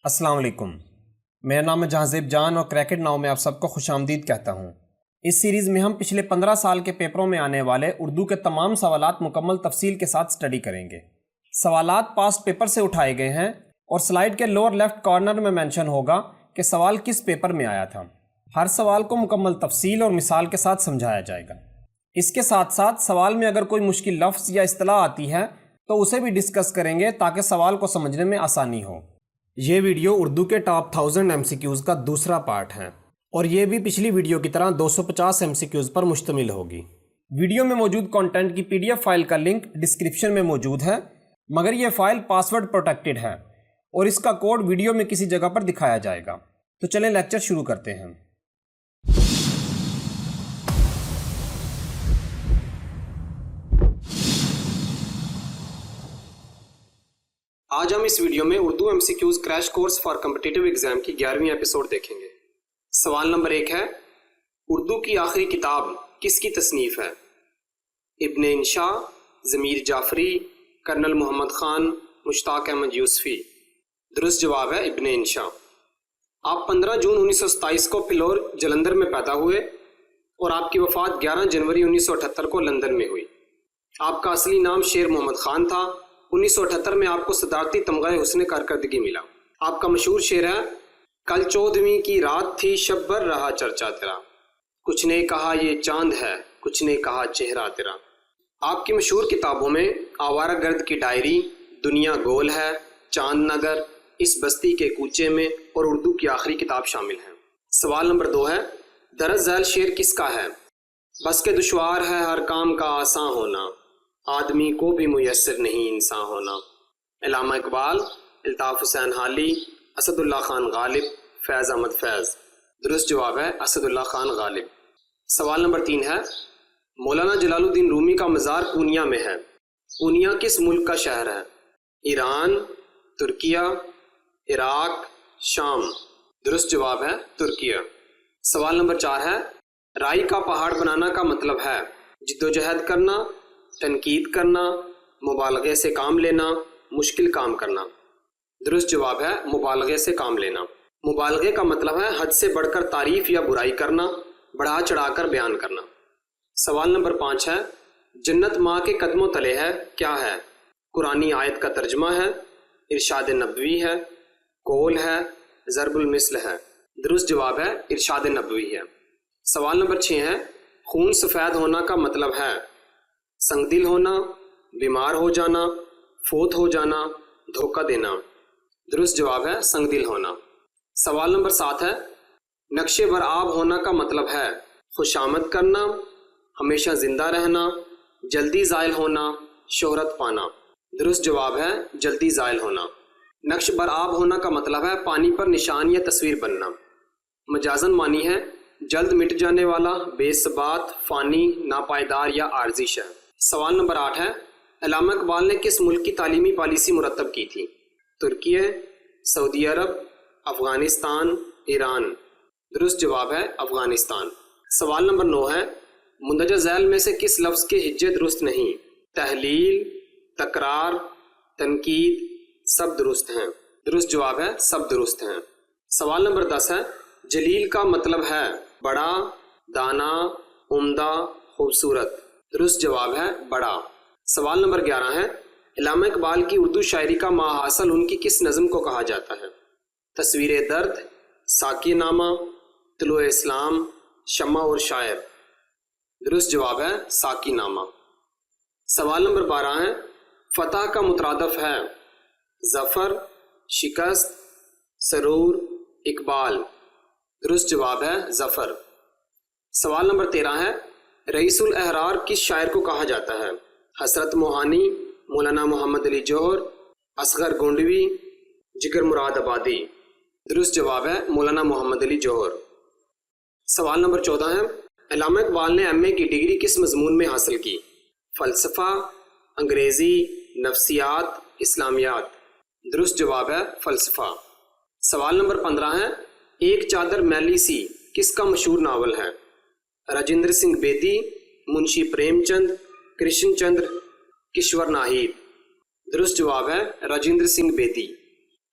السلام علیکم، میرا نام ہے جہانزیب جان اور کریکٹ ناؤ میں آپ سب کو خوش آمدید کہتا ہوں۔ اس سیریز میں ہم پچھلے 15 سال کے پیپروں میں آنے والے اردو کے تمام سوالات مکمل تفصیل کے ساتھ سٹڈی کریں گے۔ سوالات پاسٹ پیپر سے اٹھائے گئے ہیں اور سلائیڈ کے لوور لیفٹ کارنر میں مینشن ہوگا کہ سوال کس پیپر میں آیا تھا۔ ہر سوال کو مکمل تفصیل اور مثال کے ساتھ سمجھایا جائے گا۔ اس کے ساتھ ساتھ سوال میں اگر کوئی مشکل لفظ یا اصطلاح آتی ہے تو اسے بھی ڈسکس کریں گے تاکہ سوال کو سمجھنے میں آسانی ہو۔ یہ ویڈیو اردو کے ٹاپ 1000 MCQs کا دوسرا پارٹ ہے اور یہ بھی پچھلی ویڈیو کی طرح 250 MCQs پر مشتمل ہوگی۔ ویڈیو میں موجود کانٹینٹ کی PDF فائل کا لنک ڈسکرپشن میں موجود ہے، مگر یہ فائل پاسورڈ پروٹیکٹڈ ہے اور اس کا کوڈ ویڈیو میں کسی جگہ پر دکھایا جائے گا۔ تو چلیں لیکچر شروع کرتے ہیں۔ آج ہم اس ویڈیو میں Urdu MCQs crash course for competitive exam کی 11ویں ایپیسوڈ دیکھیں گے۔ سوال نمبر 1 ہے، اردو کی آخری کتاب کس کی تصنیف ہے؟ ابن انشا، ضمیر جعفری، کرنل محمد خان، مشتاق احمد یوسفی۔ درست جواب ہے ابن انشا۔ آپ 15 جون 1927 کو فلور جلندھر میں پیدا ہوئے اور آپ کی وفات 11 جنوری 1978 کو لندن میں ہوئی۔ آپ کا اصلی نام شیر محمد خان تھا۔ 1978 میں آپ کو صدارتی تمغہ حسن کارکردگی ملا۔ آپ کا مشہور شعر ہے، کل 14ویں کی رات تھی شب بھر رہا چرچا تیرا، کچھ نے کہا یہ چاند ہے، کچھ نے کہا چہرہ تیرا۔ آپ کی مشہور کتابوں میں آوارہ گرد کی ڈائری، دنیا گول ہے، چاند نگر، اس بستی کے کوچے میں اور اردو کی آخری کتاب شامل ہیں۔ سوال نمبر 2 ہے، درج ذیل شعر کس کا ہے؟ بس کے دشوار ہے ہر کام کا آساں ہونا، آدمی کو بھی میسر نہیں انسان ہونا۔ علامہ اقبال، الطاف حسین حالی، اسد اللہ خان غالب، فیض احمد فیض۔ درست جواب ہے اسد اللہ خان غالب۔ سوال نمبر 3 ہے، مولانا جلال الدین رومی کا مزار پونیا میں ہے۔ پونیا کس ملک کا شہر ہے؟ ایران، ترکیہ، عراق، شام۔ درست جواب ہے ترکیہ۔ سوال نمبر 4 ہے، رائی کا پہاڑ بنانا کا مطلب ہے جدوجہد کرنا، تنقید کرنا، مبالغے سے کام لینا، مشکل کام کرنا۔ درست جواب ہے مبالغے سے کام لینا۔ مبالغے کا مطلب ہے حد سے بڑھ کر تعریف یا برائی کرنا، بڑھا چڑھا کر بیان کرنا۔ سوال نمبر 5 ہے، جنت ماں کے قدموں تلے ہے کیا ہے؟ قرآنی آیت کا ترجمہ ہے، ارشاد نبوی ہے، قول ہے، ضرب المثل ہے۔ درست جواب ہے ارشاد نبوی ہے۔ سوال نمبر 6 ہے، خون سفید ہونا کا مطلب ہے سنگ دل ہونا، بیمار ہو جانا، فوت ہو جانا، دھوکہ دینا۔ درست جواب ہے سنگ دل ہونا۔ سوال نمبر 7 ہے، نقش بر آب ہونا کا مطلب ہے خوشامد کرنا، ہمیشہ زندہ رہنا، جلدی زائل ہونا، شہرت پانا۔ درست جواب ہے جلدی زائل ہونا۔ نقش بر آب ہونا کا مطلب ہے پانی پر نشان یا تصویر بننا۔ مجازن معنی ہے جلد مٹ جانے والا، بے ثبات، فانی، ناپائیدار یا عارضی شے۔ سوال نمبر 8 ہے، علامہ اقبال نے کس ملک کی تعلیمی پالیسی مرتب کی تھی؟ ترکیہ، سعودی عرب، افغانستان، ایران۔ درست جواب ہے افغانستان۔ سوال نمبر 9 ہے، مندرجہ ذیل میں سے کس لفظ کے ہجے درست نہیں؟ تحلیل، تکرار، تنقید، سب درست ہیں۔ درست جواب ہے سب درست ہیں۔ سوال نمبر 10 ہے، جلیل کا مطلب ہے بڑا، دانا، عمدہ، خوبصورت۔ درست جواب ہے بڑا۔ سوال نمبر 11 ہے، علامہ اقبال کی اردو شاعری کا ماحصل ان کی کس نظم کو کہا جاتا ہے؟ تصویر درد، ساقی نامہ، طلوع اسلام، شمع اور شاعر۔ درست جواب ہے ساقی نامہ۔ سوال نمبر 12 ہے، فتح کا مترادف ہے ظفر، شکست، سرور، اقبال۔ درست جواب ہے ظفر۔ سوال نمبر 13 ہے، رئیس الاحرار کس شاعر کو کہا جاتا ہے؟ حسرت موہانی، مولانا محمد علی جوہر، اصغر گونڈوی، جگر مراد آبادی۔ درست جواب ہے مولانا محمد علی جوہر۔ سوال نمبر 14 ہے، علامہ اقبال نے MA کی ڈگری کس مضمون میں حاصل کی؟ فلسفہ، انگریزی، نفسیات، اسلامیات۔ درست جواب ہے فلسفہ۔ سوال نمبر 15 ہے، ایک چادر میلی سی کس کا مشہور ناول ہے؟ راجندر سنگھ بیدی، منشی پریم چند، کرشن چندر، کشور ناہید۔ درست جواب ہے راجندر سنگھ بیدی۔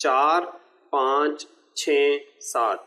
4, 5, 6, 7।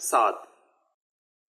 7।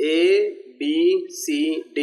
A, B, C, D।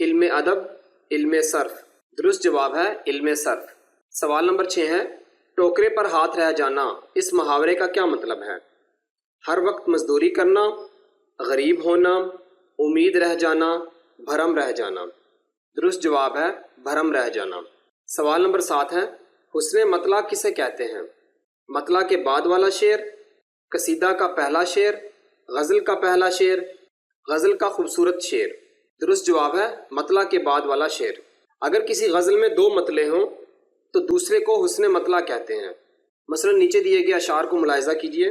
علم ادب، علم صرف؟ درست جواب ہے علم صرف۔ سوال نمبر 6 ہے، ٹوکرے پر ہاتھ رہ جانا اس محاورے کا کیا مطلب ہے؟ ہر وقت مزدوری کرنا، غریب ہونا، امید رہ جانا، بھرم رہ جانا؟ درست جواب ہے بھرم رہ جانا۔ سوال نمبر 7 ہے، حسن مطلع کسے کہتے ہیں؟ مطلع کے بعد والا شعر، قصیدہ کا پہلا شعر، غزل کا پہلا شعر، غزل کا خوبصورت شعر؟ درست جواب ہے مطلع کے بعد والا شعر۔ اگر کسی غزل میں 2 مطلع ہوں تو دوسرے کو حسن مطلع کہتے ہیں۔ مثلا نیچے دیے گئے اشعار کو ملاحظہ کیجیے۔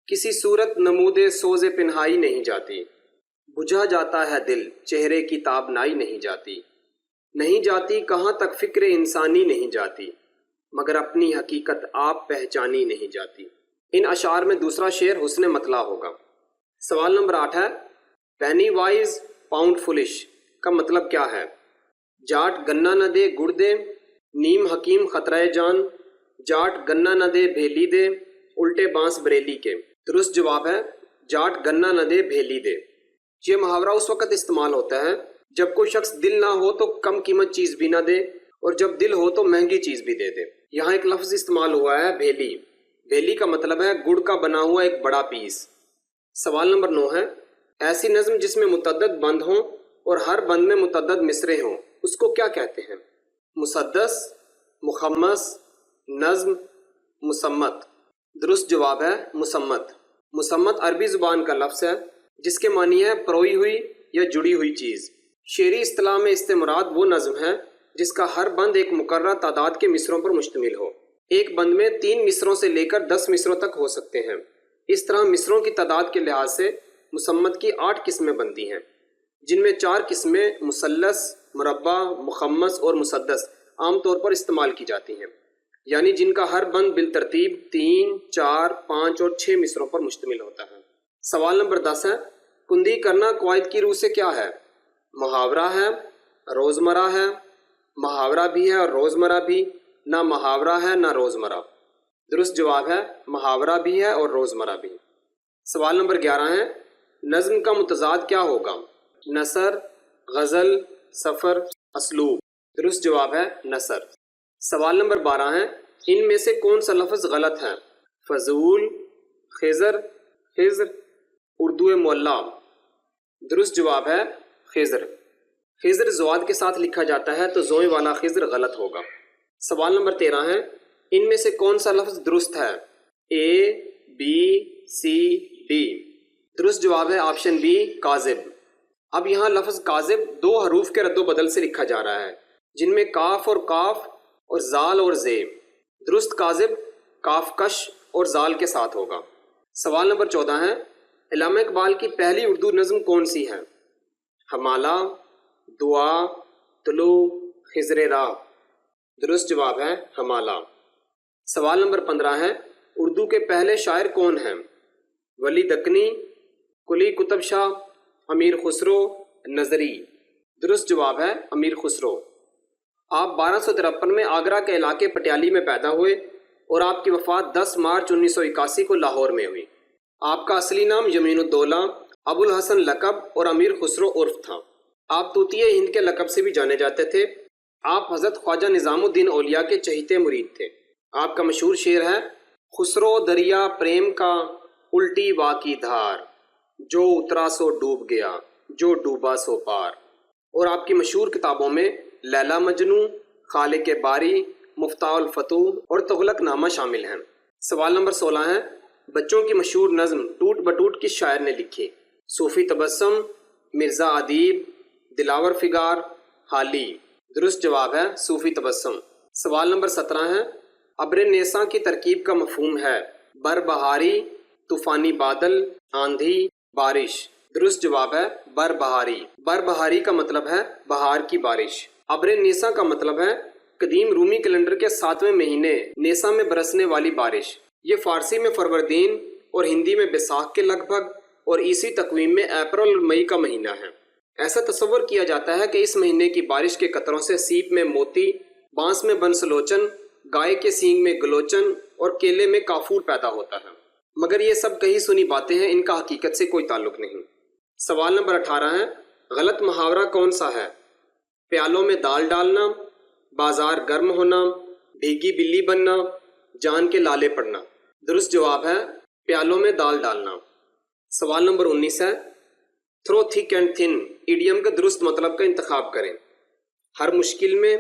کسی صورت نمود سوز پنہائی نہیں جاتی، بجھا جاتا ہے دل چہرے کی تابنائی نہیں جاتی، نہیں جاتی کہاں تک فکر انسانی نہیں جاتی، مگر اپنی حقیقت آپ پہچانی نہیں جاتی۔ ان اشعار میں دوسرا شعر حسن مطلع ہوگا۔ سوال نمبر 8 ہے، پینی وائز پاؤنڈ فلش کا مطلب کیا ہے؟ جاٹ گنا نہ دے گڑ دے، نیم حکیم خطرہ جان، جاٹ گنا نہ دے بھیلی دے، الٹے بانس بریلی کے؟ درست جواب ہے جاٹ گنا نہ دے بھیلی دے۔ یہ محاورہ اس وقت استعمال ہوتا ہے جب کوئی شخص دل نہ ہو تو کم قیمت چیز بھی نہ دے، اور جب دل ہو تو مہنگی چیز بھی دے دے۔ یہاں ایک لفظ استعمال ہوا ہے بھیلی۔ بھیلی کا مطلب ہے گڑ کا بنا ہوا ایک بڑا پیس۔ سوال نمبر 9 ہے، ایسی نظم جس میں متعدد بند ہوں اور ہر بند میں متعدد مصرے ہوں اس کو کیا کہتے ہیں؟ مسدس، مخمس، نظم، مسمت؟ درست جواب ہے مسمت۔ مسمت عربی زبان کا لفظ ہے جس کے معنی ہے پروئی ہوئی یا جڑی ہوئی چیز۔ شعری اصطلاح میں اس سے مراد وہ نظم ہے جس کا ہر بند ایک مقررہ تعداد کے مصروں پر مشتمل ہو۔ ایک بند میں 3 مصروں سے لے کر 10 مصروں تک ہو سکتے ہیں۔ اس طرح مصروں کی تعداد کے لحاظ سے مسمت کی 8 قسمیں بنتی ہیں، جن میں 4 قسمیں مثلث، مربع، مخمس اور مسدس عام طور پر استعمال کی جاتی ہیں، یعنی جن کا ہر بند بالترتیب 3، 4، 5 اور 6 مصروں پر مشتمل ہوتا ہے۔ سوال نمبر 10 ہے، کندی کرنا قواعد کی روح سے کیا ہے؟ محاورہ ہے، روزمرہ ہے، محاورہ بھی ہے اور روزمرہ بھی، نہ محاورہ ہے نہ روزمرہ؟ درست جواب ہے محاورہ بھی ہے اور روزمرہ بھی۔ سوال نمبر 11 ہے، نظم کا متضاد کیا ہوگا؟ نثر، غزل، سفر، اسلوب؟ درست جواب ہے نثر۔ سوال نمبر 12 ہے، ان میں سے کون سا لفظ غلط ہے؟ فضول، خضر، خضر، اردو معلیٰ؟ درست جواب ہے خضر۔ خضر زواد کے ساتھ لکھا جاتا ہے تو زوئیں والا خضر غلط ہوگا۔ سوال نمبر 13 ہے، ان میں سے کون سا لفظ درست ہے؟ اے، بی، سی، ڈی؟ درست جواب ہے آپشن بی کاذب۔ اب یہاں لفظ کاذب 2 حروف کے رد و بدل سے لکھا جا رہا ہے، جن میں کاف اور زال اور زے۔ درست کاذب کاف کش اور زال کے ساتھ ہوگا۔ سوال نمبر 14 ہے، علامہ اقبال کی پہلی اردو نظم کون سی ہے؟ حمالہ، دعا، طلوع، خضر راہ؟ درست جواب ہے حمالہ۔ سوال نمبر 15 ہے، اردو کے پہلے شاعر کون ہیں؟ ولی دکنی، قلی قطب شاہ، امیر خسرو، نظری؟ درست جواب ہے امیر خسرو۔ آپ 1253 میں آگرہ کے علاقے پٹیالی میں پیدا ہوئے اور آپ کی وفات 10 مارچ 1981 کو لاہور میں ہوئی۔ آپ کا اصلی نام یمین الدولہ، ابو الحسن لقب اور امیر خسرو عرف تھا۔ آپ طوطی ہند کے لقب سے بھی جانے جاتے تھے۔ آپ حضرت خواجہ نظام الدین اولیاء کے چہیتے مرید تھے۔ آپ کا مشہور شعر ہے، خسرو دریا پریم کا الٹی وا کی دھار، جو اترا سو ڈوب گیا، جو ڈوبا سو پار۔ اور آپ کی مشہور کتابوں میں لیلا مجنوں، خالق باری، مفتاح الفتوح اور تغلق نامہ شامل ہیں۔ سوال نمبر 16 ہے، بچوں کی مشہور نظم ٹوٹ بٹوٹ کس شاعر نے لکھی؟ صوفی تبسم، مرزا ادیب، دلاور فگار، حالی؟ درست جواب ہے صوفی تبسم۔ سوال نمبر 17 ہے، ابر نیساں کی ترکیب کا مفہوم ہے بر بہاری، طوفانی بادل، آندھی، بارش؟ درست جواب ہے بر بہاری۔ بر بہاری کا مطلب ہے بہار کی بارش۔ ابر نیساں کا مطلب ہے قدیم رومی کیلنڈر کے 7ویں مہینے نیساں میں برسنے والی بارش۔ یہ فارسی میں فروردین اور ہندی میں بیساکھ کے لگ بھگ اور عیسوی تقویم میں اپریل اور مئی کا مہینہ ہے۔ ایسا تصور کیا جاتا ہے کہ اس مہینے کی بارش کے قطروں سے سیپ میں موتی، بانس میں بنسلوچن، گائے کے سینگ میں گلوچن اور کیلے میں کافور پیدا ہوتا ہے، مگر یہ سب کہی سنی باتیں ہیں، ان کا حقیقت سے کوئی تعلق نہیں۔ سوال نمبر 18 ہے، غلط محاورہ کون سا ہے؟ پیالوں میں دال ڈالنا، بازار گرم ہونا، بھیگی بلی بننا، جان کے لالے پڑنا۔ درست جواب ہے پیالوں میں دال ڈالنا۔ سوال نمبر 19 ہے through thick and thin idiom کا درست مطلب کا انتخاب کریں۔ ہر مشکل میں،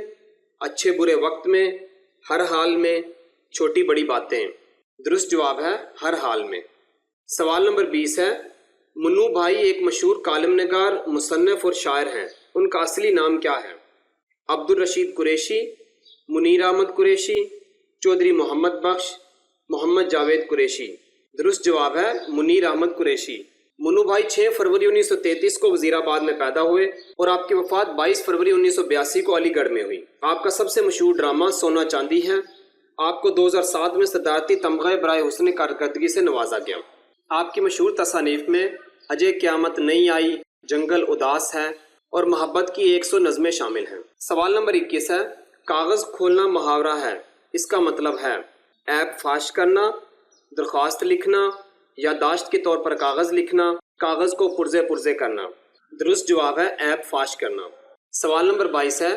اچھے برے وقت میں، ہر حال میں، چھوٹی بڑی باتیں۔ درست جواب ہے ہر حال میں۔ سوال نمبر 20 ہے منو بھائی ایک مشہور کالم نگار، مصنف اور شاعر ہیں، ان کا اصلی نام کیا ہے؟ عبدالرشید قریشی، منیر احمد قریشی، چودھری محمد بخش، محمد جاوید قریشی۔ درست جواب ہے منیر احمد قریشی۔ منو بھائی 6 فروری 1933 کو وزیر آباد میں پیدا ہوئے اور آپ کی وفات 22 فروری 1982 کو علی گڑھ میں ہوئی۔ آپ کا سب سے مشہور ڈرامہ سونا چاندی ہے۔ آپ کو 2007 میں صدارتی تمغہ برائے حسن کارکردگی سے نوازا گیا۔ آپ کی مشہور تصانیف میں اجے قیامت نہیں آئی، جنگل اداس ہے اور محبت کی 100 نظمیں شامل ہیں۔ سوال نمبر 21 ہے کاغذ کھولنا محاورہ ہے، اس کا مطلب ہے عیب فاش کرنا، درخواست لکھنا، یادداشت کے طور پر کاغذ لکھنا، کاغذ کو پرزے پرزے کرنا۔ درست جواب ہے عیب فاش کرنا۔ سوال نمبر 22 ہے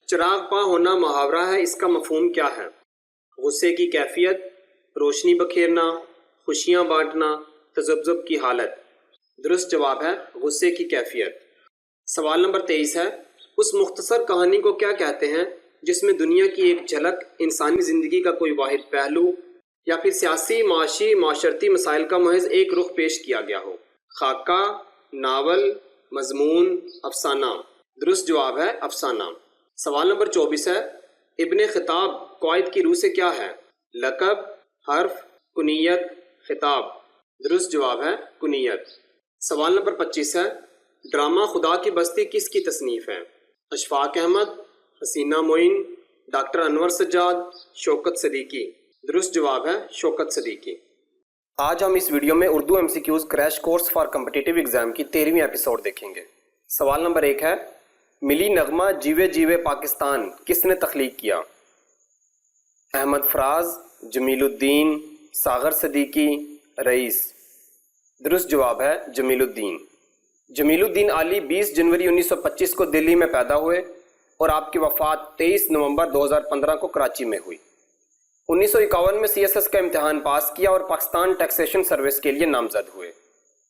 چراغ پا ہونا محاورہ ہے، اس کا مفہوم کیا ہے؟ غصے کی کیفیت، روشنی بکھیرنا، خوشیاں بانٹنا، تذبذب کی حالت۔ درست جواب ہے غصے کی کیفیت۔ سوال نمبر 23 ہے اس مختصر کہانی کو کیا کہتے ہیں جس میں دنیا کی ایک جھلک، انسانی زندگی کا کوئی واحد پہلو یا پھر سیاسی، معاشی، معاشرتی مسائل کا محض ایک رخ پیش کیا گیا ہو؟ خاکہ، ناول، مضمون، افسانہ۔ درست جواب ہے افسانہ۔ سوال نمبر 24 ہے ابن خطاب قائد کی روح سے کیا ہے؟ لقب، حرف، کنیت، خطاب۔ درست جواب ہے کنیت۔ سوال نمبر 25 ہے ڈرامہ خدا کی بستی کس کی تصنیف ہے؟ اشفاق احمد، حسینہ معین، ڈاکٹر انور سجاد، شوکت صدیقی۔ درست جواب ہے شوکت صدیقی۔ آج ہم اس ویڈیو میں Urdu MCQs crash course for competitive exam کی 13ویں ایپیسوڈ دیکھیں گے۔ سوال نمبر 1 ہے ملی نغمہ جیوے جیوے پاکستان کس نے تخلیق کیا؟ احمد فراز، جمیل الدین، ساغر صدیقی، رئیس۔ درست جواب ہے جمیل الدین۔ جمیل الدین علی 20 جنوری 1925 کو دلی میں پیدا ہوئے اور آپ کی وفات 23 نومبر 2015 کو کراچی میں ہوئی۔ 1951 میں CSS کا امتحان پاس کیا اور پاکستان ٹیکسیشن سروس کے لیے نامزد ہوئے۔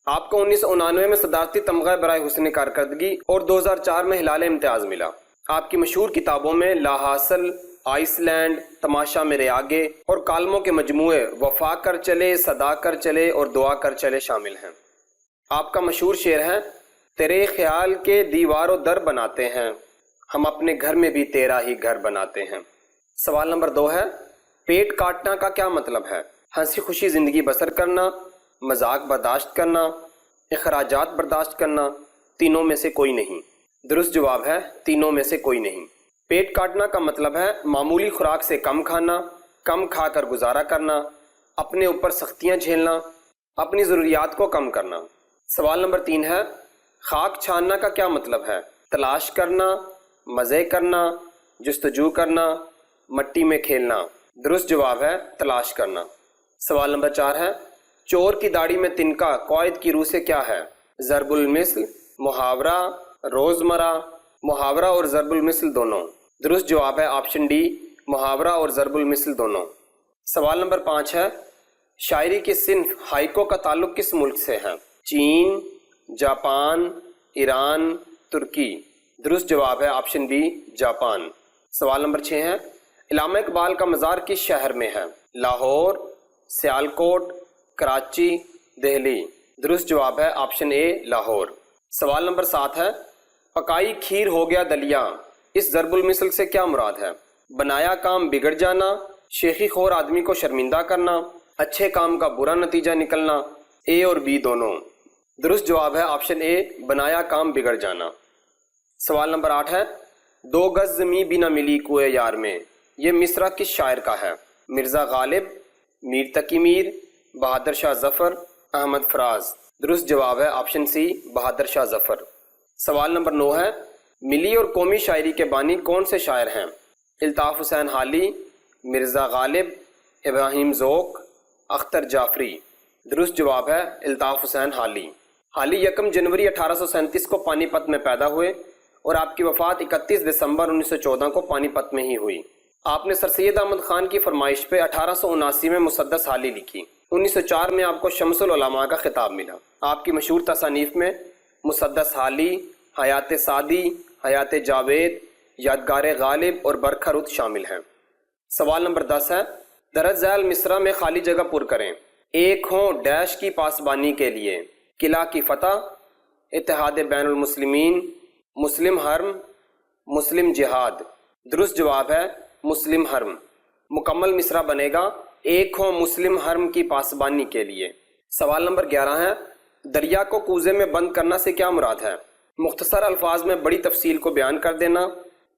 آپ کو 1999 میں صدارتی تمغہ برائے حسن کارکردگی اور 2004 میں ہلال امتیاز ملا۔ آپ کی مشہور کتابوں میں لا حاصل، آئس لینڈ، تماشا میرے آگے اور کالموں کے مجموعے وفا کر چلے، صدا کر چلے اور دعا کر چلے شامل ہیں۔ آپ کا مشہور شعر ہے تیرے خیال کے دیوار و در بناتے ہیں، ہم اپنے گھر میں بھی تیرا ہی گھر بناتے ہیں۔ سوال نمبر 2 ہے پیٹ کاٹنا کا کیا مطلب ہے؟ ہنسی خوشی زندگی بسر کرنا، مذاق برداشت کرنا، اخراجات برداشت کرنا، تینوں میں سے کوئی نہیں۔ درست جواب ہے تینوں میں سے کوئی نہیں۔ پیٹ کاٹنا کا مطلب ہے معمولی خوراک سے کم کھانا، کم کھا کر گزارا کرنا، اپنے اوپر سختیاں جھیلنا، اپنی ضروریات کو کم کرنا۔ سوال نمبر 3 ہے خاک چھاننا کا کیا مطلب ہے؟ تلاش کرنا، مزے کرنا، جستجو کرنا، مٹی میں کھیلنا۔ درست جواب ہے تلاش کرنا۔ سوال نمبر 4 ہے چور کی داڑھی میں تنکا قائد کی روح سے کیا ہے؟ ضرب المثل، محاورہ، روزمرہ، محاورہ اور ضرب المثل دونوں۔ درست جواب ہے آپشن ڈی، محاورہ اور ضرب المثل دونوں۔ سوال نمبر 5 ہے شاعری کی صنف ہائیکو کا تعلق کس ملک سے ہے؟ چین، جاپان، ایران، ترکی۔ درست جواب ہے آپشن بی، جاپان۔ سوال نمبر 6 ہے علامہ اقبال کا مزار کس شہر میں ہے؟ لاہور، سیالکوٹ، کراچی، دہلی۔ درست جواب ہے آپشن اے، لاہور۔ سوال نمبر 7 ہے پکائی کھیر ہو گیا دلیا، اس ضرب المثل سے کیا مراد ہے؟ بنایا کام بگڑ جانا، شیخی خور آدمی کو شرمندہ کرنا، اچھے کام کا برا نتیجہ نکلنا، اے اور بی دونوں۔ درست جواب ہے آپشن اے، بنایا کام بگڑ جانا۔ سوال نمبر 8 ہے 2 گز زمیں بھی نہ ملی کوئے یار میں، یہ مصرع کس شاعر کا ہے؟ مرزا غالب، میر تقی میر، بہادر شاہ ظفر، احمد فراز۔ درست جواب ہے آپشن سی، بہادر شاہ ظفر۔ سوال نمبر 9 ہے ملی اور قومی شاعری کے بانی کون سے شاعر ہیں؟ الطاف حسین حالی، مرزا غالب، ابراہیم ذوق، اختر جعفری۔ درست جواب ہے الطاف حسین حالی۔ حالی 1 جنوری 1837 کو پانی پت میں پیدا ہوئے اور آپ کی وفات 31 دسمبر 1914 کو پانی پت میں ہی ہوئی۔ آپ نے سر سید احمد خان کی فرمائش پہ 1879 میں مسدس حالی لکھی۔ 1904 میں آپ کو شمس العلماء کا خطاب ملا۔ آپ کی مشہور تصانیف میں مسدس حالی، حیات سعدی، حیات جاوید، یادگار غالب اور برکھہ رود شامل ہیں۔ سوال نمبر 10 ہے، درج ذیل مصرع میں خالی جگہ پر کریں۔ ایک ہوں ڈیش کی پاسبانی کے لیے، قلعہ کی فتح، اتحاد بین المسلمین، مسلم حرم، مسلم جہاد۔ درست جواب ہے مسلم حرم۔ مکمل مصرع بنے گا ایک ہوں مسلم حرم کی پاسبانی کے لیے۔ سوال نمبر 11 ہے، دریا کو کوزے میں بند کرنا سے کیا مراد ہے؟ مختصر الفاظ میں بڑی تفصیل کو بیان کر دینا،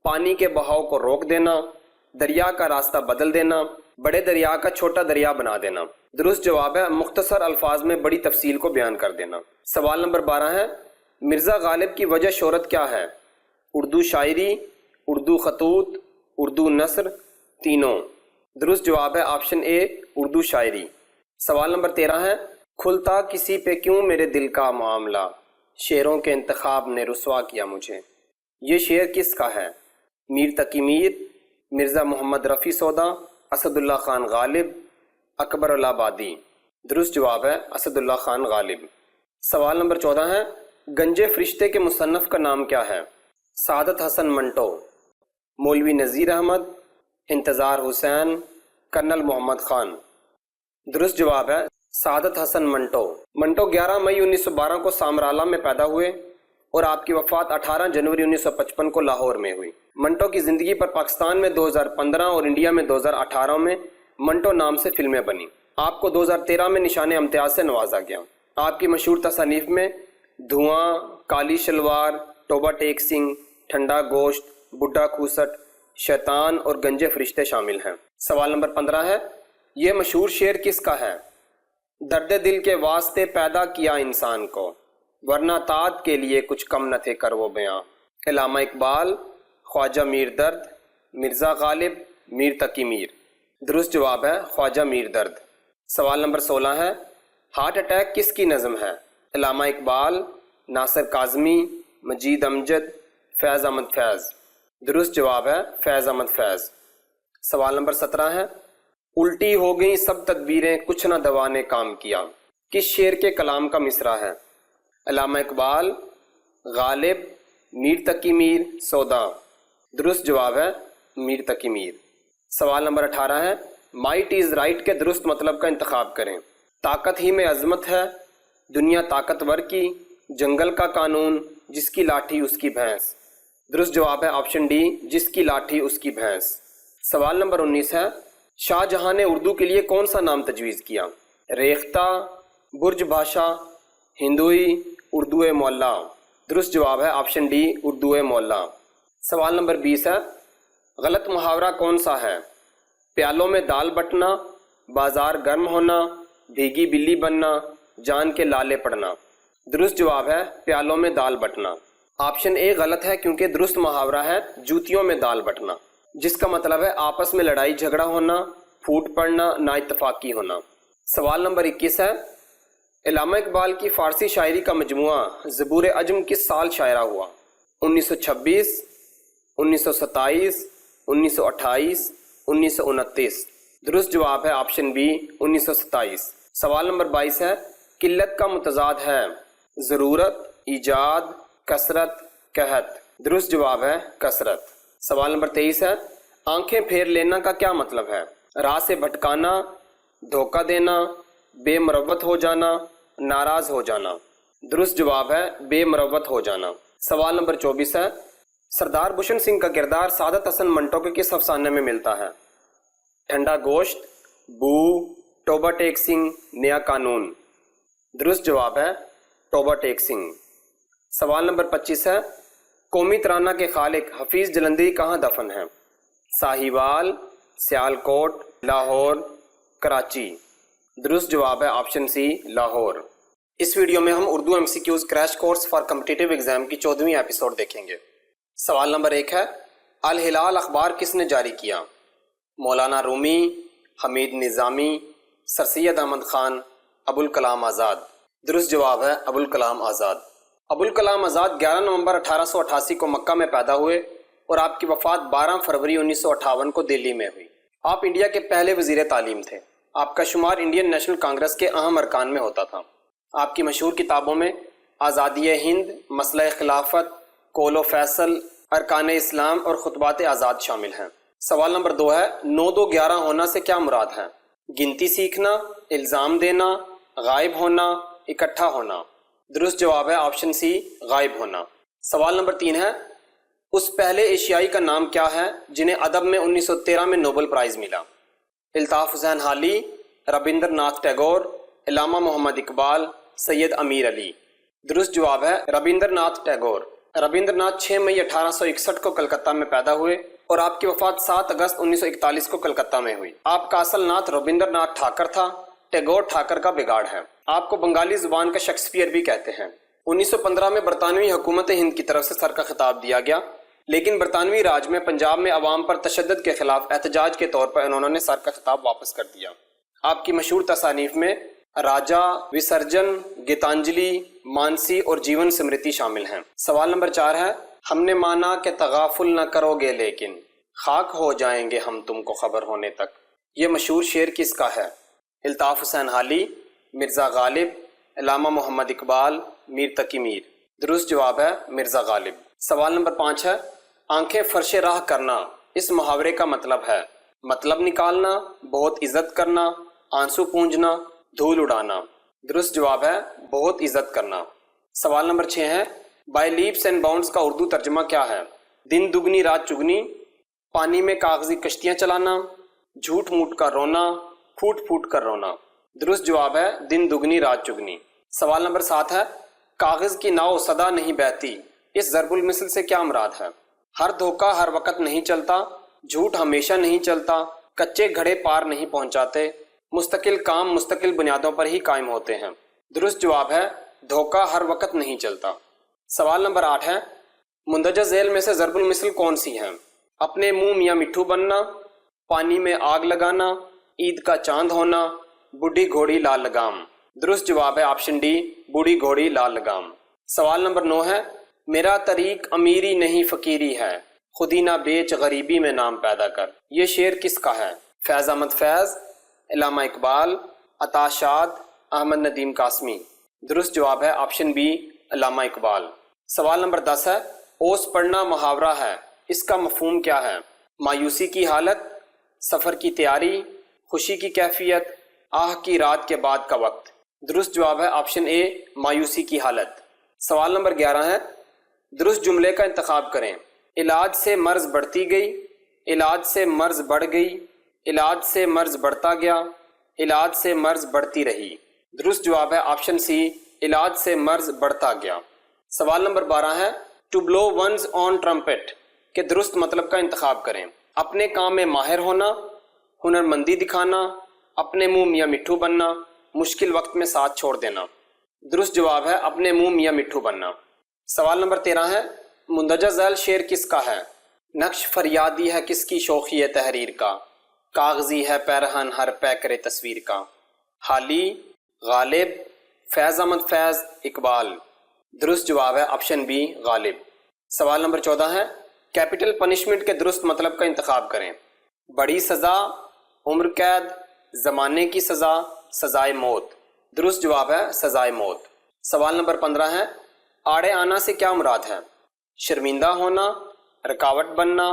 پانی کے بہاؤ کو روک دینا، دریا کا راستہ بدل دینا، بڑے دریا کا چھوٹا دریا بنا دینا۔ درست جواب ہے مختصر الفاظ میں بڑی تفصیل کو بیان کر دینا۔ سوال نمبر 12 ہے، مرزا غالب کی وجہ شہرت کیا ہے؟ اردو شاعری، اردو خطوط، اردو نثر، تینوں۔ درست جواب ہے آپشن اے اردو شاعری۔ سوال نمبر 13 ہے، کھلتا کسی پہ کیوں میرے دل کا معاملہ، شعروں کے انتخاب نے رسوا کیا مجھے۔ یہ شعر کس کا ہے؟ میر تقی میر، مرزا محمد رفیع سودا، اسد اللہ خان غالب، اکبر الآبادی۔ درست جواب ہے اسد اللہ خان غالب۔ سوال نمبر 14 ہے، گنج فرشتے کے مصنف کا نام کیا ہے؟ سعادت حسن منٹو، مولوی نذیر احمد، انتظار حسین، کرنل محمد خان۔ درست جواب ہے سعادت حسن منٹو۔ منٹو 11 مئی 1912 کو سامرالہ میں پیدا ہوئے اور آپ کی وفات 18 جنوری 1955 کو لاہور میں ہوئی۔ منٹو کی زندگی پر پاکستان میں 2015 اور انڈیا میں 2018 میں منٹو نام سے فلمیں بنی۔ آپ کو 2013 میں نشان امتیاز سے نوازا گیا۔ آپ کی مشہور تصانیف میں دھواں، کالی شلوار، توبہ ٹیک سنگھ، ٹھنڈا گوشت، بڈھا کھوسٹ، شیطان اور گنج فرشتے شامل ہیں۔ سوال نمبر 15 ہے، یہ مشہور شعر کس کا ہے؟ درد دل کے واسطے پیدا کیا انسان کو، ورنہ طاعت کے لیے کچھ کم نہ تھے کر وہ بیاں۔ علامہ اقبال، خواجہ میر درد، مرزا غالب، میر تقی میر۔ درست جواب ہے خواجہ میر درد۔ سوال نمبر 16 ہے، ہارٹ اٹیک کس کی نظم ہے؟ علامہ اقبال، ناصر کاظمی، مجید امجد، فیض احمد فیض۔ درست جواب ہے فیض احمد فیض۔ سوال نمبر 17 ہے، الٹی ہو گئیں سب تدبیریں کچھ نہ دوا نے کام کیا، کس شعر کے کلام کا مصرع ہے؟ علامہ اقبال، غالب، میر تقی میر، سودا۔ درست جواب ہے میر تقی میر۔ سوال نمبر 18 ہے، مائٹ از رائٹ کے درست مطلب کا انتخاب کریں۔ طاقت ہی میں عظمت ہے، دنیا طاقتور کی، جنگل کا قانون، جس کی لاٹھی اس کی بھینس۔ درست جواب ہے آپشن ڈی، جس کی لاٹھی اس کی بھینس۔ سوال نمبر 19 ہے، شاہ جہاں نے اردو کے لیے کون سا نام تجویز کیا؟ ریختہ، برج بھاشا، ہندوئی، اردو معلیٰ۔ درست جواب ہے آپشن ڈی، اردو معلیٰ۔ سوال نمبر 20 ہے، غلط محاورہ کون سا ہے؟ پیالوں میں دال بٹنا، بازار گرم ہونا، بھیگی بلی بننا، جان کے لالے پڑنا۔ درست جواب ہے پیالوں میں دال بٹنا۔ آپشن اے غلط ہے کیونکہ درست محاورہ ہے جوتیوں میں دال بٹنا، جس کا مطلب ہے آپس میں لڑائی جھگڑا ہونا، پھوٹ پڑنا، نا اتفاقی ہونا۔ سوال نمبر 21 ہے، علامہ اقبال کی فارسی شاعری کا مجموعہ زبور عجم کس سال شائع ہوا؟ 1926، 1927، 1928، 1929۔ درست جواب ہے آپشن بی، 1927۔ سوال نمبر 22 ہے، قلت کا متضاد ہے؟ ضرورت، ایجاد، کثرت، قحط۔ درست جواب ہے کثرت۔ سوال نمبر 23 ہے، آنکھیں پھیر لینا کا کیا مطلب ہے؟ راہ سے بھٹکانا، دھوکہ دینا، بے مروت ہو جانا، ناراض ہو جانا۔ درست جواب ہے بے مروت ہو جانا۔ سوال نمبر 24 ہے، سردار بھوشن سنگھ کا کردار سعادت حسن منٹو کے کس افسانے میں ملتا ہے؟ ٹھنڈا گوشت، بو، توبہ ٹیک سنگھ، نیا قانون۔ درست جواب ہے توبہ ٹیک سنگھ۔ سوال نمبر 25 ہے، قومی ترانہ کے خالق حفیظ جلندھری کہاں دفن ہیں؟ ساہیوال، سیالکوٹ، لاہور، کراچی۔ درست جواب ہے آپشن سی، لاہور۔ اس ویڈیو میں ہم Urdu MCQs crash course for competitive exam کی 14ویں ایپیسوڈ دیکھیں گے۔ سوال نمبر 1 ہے، الہلال اخبار کس نے جاری کیا؟ مولانا رومی، حمید نظامی، سر سید احمد خان، ابوالکلام آزاد۔ درست جواب ہے ابوالکلام آزاد۔ ابوالکلام آزاد 11 نومبر 1888 کو مکہ میں پیدا ہوئے اور آپ کی وفات 12 فروری 1958 کو دلی میں ہوئی۔ آپ انڈیا کے پہلے وزیر تعلیم تھے۔ آپ کا شمار انڈین نیشنل کانگریس کے اہم ارکان میں ہوتا تھا۔ آپ کی مشہور کتابوں میں آزادی ہند، مسئلہ خلافت، قول و فیصل، ارکان اسلام اور خطبات آزاد شامل ہیں۔ سوال نمبر 2 ہے 9-2-11 ہونا سے کیا مراد ہے؟ گنتی سیکھنا، الزام دینا، غائب ہونا، اکٹھا ہونا۔ درست جواب ہے آپشن سی، غائب ہونا۔ سوال نمبر 3 ہے اس پہلے ایشیائی کا نام کیا ہے جنہیں ادب میں 1913 میں نوبل پرائز ملا؟ الطاف حسین حالی، ربندر ناتھ ٹیگور، علامہ محمد اقبال، سید امیر علی۔ درست جواب ہے ربندر ناتھ ٹیگور۔ ربندر ناتھ 6 مئی 1861 کو کلکتہ میں پیدا ہوئے اور آپ کی وفات 7 اگست 1941 کو کلکتہ میں ہوئی۔ آپ کا اصل نام ربندر ناتھ ٹھاکر تھا۔ ٹیگور ٹھاکر کا بگاڑ ہے۔ آپ کو بنگالی زبان کا شیکسپیئر بھی کہتے ہیں۔ 1915 میں برطانوی حکومت ہند کی طرف سے سر کا خطاب دیا گیا، لیکن برطانوی راج میں پنجاب میں عوام پر تشدد کے خلاف احتجاج کے طور پر انہوں نے سر کا خطاب واپس کر دیا۔ آپ کی مشہور تصانیف میں راجا، وسرجن، گیتانجلی، مانسی اور جیون سمرتی شامل ہیں۔ سوال نمبر 4 ہے ہم نے مانا کہ تغافل نہ کرو گے لیکن خاک ہو جائیں گے ہم تم کو خبر ہونے تک۔ یہ مشہور شعر کس کا ہے؟ الطاف حسین حالی، مرزا غالب، علامہ محمد اقبال، میر تقی میر۔ درست جواب ہے مرزا غالب۔ سوال نمبر 5 ہے آنکھیں فرش راہ کرنا اس محاورے کا مطلب ہے؟ مطلب نکالنا، بہت عزت کرنا، آنسو پونجنا، دھول اڑانا۔ درست جواب ہے بہت عزت کرنا۔ سوال نمبر 6 ہے بائی لیپس اینڈ باؤنڈز کا اردو ترجمہ کیا ہے؟ دن دگنی رات چگنی، پانی میں کاغذی کشتیاں چلانا، جھوٹ موٹ کا رونا، پھوٹ پھوٹ کر رونا۔ درست جواب ہے دن دگنی رات چگنی۔ سوال نمبر 7 ہے کاغذ کی ناؤ سدا نہیں بہتی اس ضرب المثل سے کیا مراد ہے؟ ہر دھوکہ ہر وقت نہیں چلتا، جھوٹ ہمیشہ نہیں چلتا، کچے گھڑے پار نہیں پہنچاتے، مستقل کام مستقل بنیادوں پر ہی قائم ہوتے ہیں۔ درست جواب ہے دھوکہ ہر وقت نہیں چلتا۔ سوال نمبر 8 ہے مندرجہ ذیل میں سے ضرب المثل کون سی ہیں؟ اپنے منہ میاں مٹھو بننا، پانی میں آگ لگانا، عید کا چاند ہونا، بوڑھی گھوڑی لال لگام۔ درست جواب ہے آپشن ڈی، بوڑھی گھوڑی لال لگام۔ سوال نمبر 9 ہے میرا طریق امیری نہیں فقیری ہے، خودی نہ بیچ غریبی میں نام پیدا کر۔ یہ شعر کس کا ہے؟ فیض احمد فیض، علامہ اقبال، عطا شاد، احمد ندیم قاسمی۔ درست جواب ہے آپشن بی، علامہ اقبال۔ سوال نمبر 10 ہے اوس پڑھنا محاورہ ہے، اس کا مفہوم کیا ہے؟ مایوسی کی حالت، سفر کی تیاری، خوشی کی کیفیت، آہ کی رات کے بعد کا وقت۔ درست جواب ہے آپشن اے، مایوسی کی حالت۔ سوال نمبر 11 ہے درست جملے کا انتخاب کریں۔ علاج سے مرض بڑھتی گئی، علاج سے مرض بڑھ گئی، علاج سے مرض بڑھتا گیا، علاج سے مرض بڑھتی رہی۔ درست جواب ہے آپشن سی، علاج سے مرض بڑھتا گیا۔ سوال نمبر 12 ہے to blow one's own trumpet کے درست مطلب کا انتخاب کریں۔ اپنے کام میں ماہر ہونا، ہنرمندی دکھانا، اپنے منہ میاں مٹھو بننا، مشکل وقت میں ساتھ چھوڑ دینا۔ درست جواب ہے اپنے منہ میاں مٹھو بننا۔ سوال نمبر 13 ہے مندرجہ ذیل شعر کس کا ہے؟ نقش فریادی ہے کس کی شوخی ہے تحریر کا، کاغذی ہے پیرہن ہر پیکر تصویر کا۔ حالی، غالب، فیض احمد فیض، اقبال۔ درست جواب ہے آپشن بی، غالب۔ سوال نمبر 14 ہے کیپٹل پنشمنٹ کے درست مطلب کا انتخاب کریں۔ بڑی سزا، عمر قید، زمانے کی سزا، سزائے موت۔ درست جواب ہے سزائے موت۔ سوال نمبر 15 ہے آڑے آنا سے کیا مراد ہے؟ شرمندہ ہونا، رکاوٹ بننا،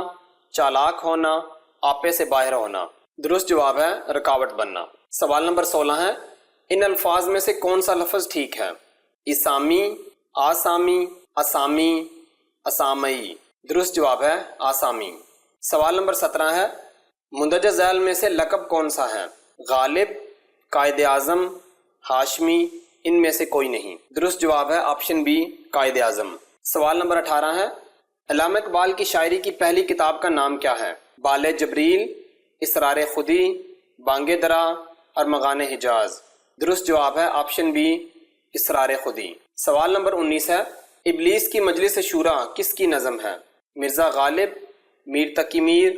چالاک ہونا، آپے سے باہر ہونا۔ درست جواب ہے رکاوٹ بننا۔ سوال نمبر 16 ہے ان الفاظ میں سے کون سا لفظ ٹھیک ہے؟ اسامی، آسامی، اسامی، اسامی۔ درست جواب ہے آسامی۔ سوال نمبر 17 ہے مندرجہ ذیل میں سے لقب کون سا ہے؟ غالب، قائد اعظم، ہاشمی، ان میں سے کوئی نہیں۔ درست جواب ہے آپشن بی، قائد اعظم۔ سوال نمبر 18 ہے علامہ اقبال کی شاعری کی پہلی کتاب کا نام کیا ہے؟ بال جبریل، اسرار خودی، بانگ درا، ارمغان حجاز۔ درست جواب ہے آپشن بی، اسرار خودی۔ سوال نمبر 19 ہے ابلیس کی مجلس شورا کس کی نظم ہے؟ مرزا غالب، میر تقی میر،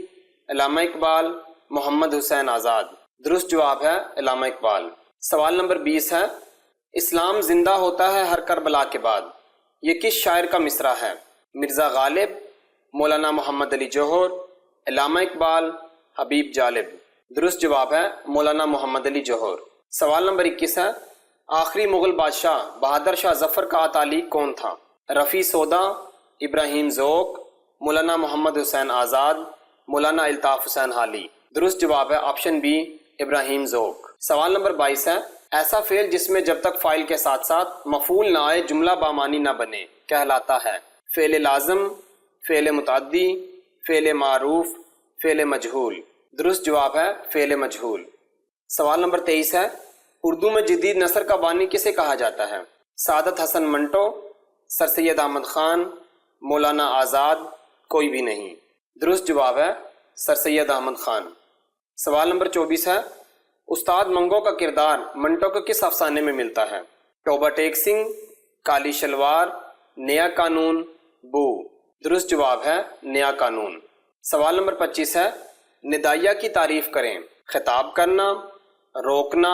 علامہ اقبال، محمد حسین آزاد۔ درست جواب ہے علامہ اقبال۔ سوال نمبر 20 ہے اسلام زندہ ہوتا ہے ہر کربلا کے بعد، یہ کس شاعر کا مصرع ہے؟ مرزا غالب، مولانا محمد علی جوہر، علامہ اقبال، حبیب جالب۔ درست جواب ہے مولانا محمد علی جوہر۔ سوال نمبر 21 ہے، آخری مغل بادشاہ بہادر شاہ ظفر کا تعلیق کون تھا؟ رفیع سودا، ابراہیم ذوق، مولانا محمد حسین آزاد، مولانا الطاف حسین حالی۔ درست جواب ہے آپشن بی، ابراہیم ذوق۔ سوال نمبر 22 ہے، ایسا فعل جس میں جب تک فاعل کے ساتھ ساتھ مفعول نہ آئے جملہ بامانی نہ بنے کہلاتا ہے؟ فعل لازم، فعل متعدی، فعل معروف، فعل مجہول۔ درست جواب ہے فعل مجہول۔ سوال نمبر 23 ہے، اردو میں جدید نثر کا بانی کسے کہا جاتا ہے؟ سعادت حسن منٹو، سر سید احمد خان، مولانا آزاد، کوئی بھی نہیں۔ درست جواب ہے سر سید احمد خان۔ سوال نمبر 24 ہے، استاد منگو کا کردار منٹو کے کس افسانے میں ملتا ہے؟ توبہ ٹیک سنگھ، کالی شلوار، نیا قانون، بو۔ درست جواب ہے نیا قانون۔ سوال نمبر 25 ہے، ندائیہ کی تعریف کریں۔ خطاب کرنا، روکنا،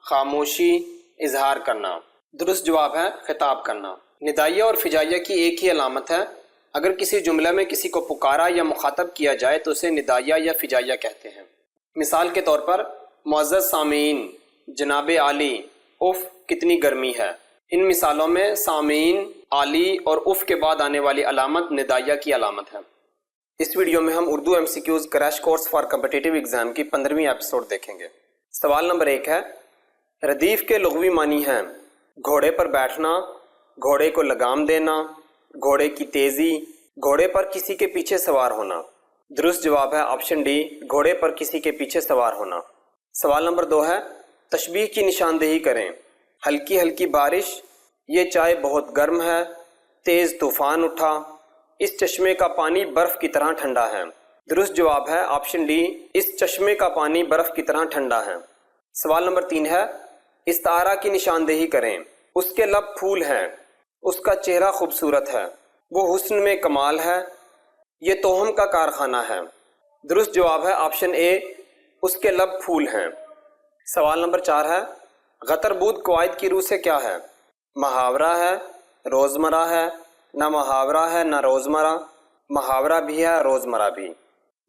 خاموشی، اظہار کرنا۔ درست جواب ہے خطاب کرنا۔ ندائیہ اور فجائیہ کی ایک ہی علامت ہے، اگر کسی جملے میں کسی کو پکارا یا مخاطب کیا جائے تو اسے ندائیہ یا فجائیہ کہتے ہیں۔ مثال کے طور پر، معزز سامعین، جناب عالی، اف کتنی گرمی ہے۔ ان مثالوں میں سامعین، عالی اور اف کے بعد آنے والی علامت ندائیہ کی علامت ہے۔ اس ویڈیو میں ہم Urdu MCQs crash course for competitive exam کی 15ویں ایپیسوڈ دیکھیں گے۔ سوال نمبر 1 ہے، ردیف کے لغوی معنی ہیں گھوڑے پر بیٹھنا، گھوڑے کو لگام دینا، گھوڑے کی تیزی، گھوڑے پر کسی کے پیچھے سوار ہونا۔ درست جواب ہے آپشن ڈی، گھوڑے پر کسی کے پیچھے سوار ہونا۔ سوال نمبر 2 ہے، تشبیہ کی نشاندہی کریں۔ ہلکی ہلکی بارش، یہ چائے بہت گرم ہے، تیز طوفان اٹھا، اس چشمے کا پانی برف کی طرح ٹھنڈا ہے۔ درست جواب ہے آپشن ڈی، اس چشمے کا پانی برف کی طرح ٹھنڈا ہے۔ سوال نمبر 3 ہے، استعارہ کی نشاندہی کریں۔ اس کے لب پھول ہیں، اس کا چہرہ خوبصورت ہے، وہ حسن میں کمال ہے، یہ توہم کا کارخانہ ہے۔ درست جواب ہے آپشن اے، اس کے لب پھول ہیں۔ سوال نمبر 4 ہے، غتر بود قواعد کی روح سے کیا ہے؟ محاورہ ہے، روزمرہ ہے، نہ محاورہ ہے نہ روزمرہ، محاورہ بھی ہے روزمرہ بھی۔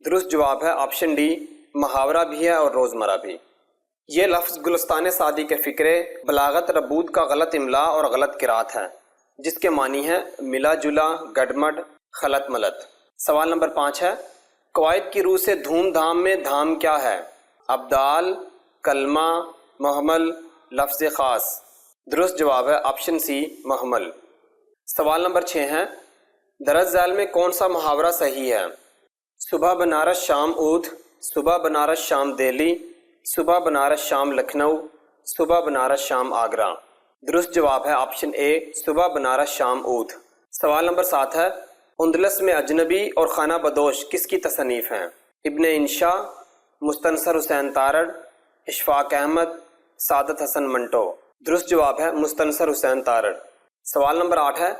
درست جواب ہے آپشن ڈی، محاورہ بھی ہے اور روزمرہ بھی۔ یہ لفظ گلستان سعدی کے فقرے بلاغت ربود کا غلط املا اور غلط قرات ہے، جس کے معنی ہے ملا جلا، گڈمڈ، خلط ملط۔ سوال نمبر 5 ہے، قواعد کی روح سے دھوم دھام میں دھام کیا ہے؟ ابدال، کلمہ، محمل، لفظ خاص۔ درست جواب ہے آپشن سی، محمل۔ سوال نمبر 6 ہے، درج ذیل میں کون سا محاورہ صحیح ہے؟ صبح بنارس شام اودھ، صبح بنارس شام دہلی، صبح بنارس شام لکھنؤ، صبح بنارس شام آگرہ۔ درست جواب ہے آپشن اے، صبح بنارس شام اودھ۔ سوال نمبر 7 ہے، اندلس میں اجنبی اور خانہ بدوش کس کی تصنیف ہیں؟ ابن انشا، مستنصر حسین تارڑ، اشفاق احمد، سعادت حسن منٹو۔ درست جواب ہے مستنصر حسین تارڑ۔ سوال نمبر 8 ہے،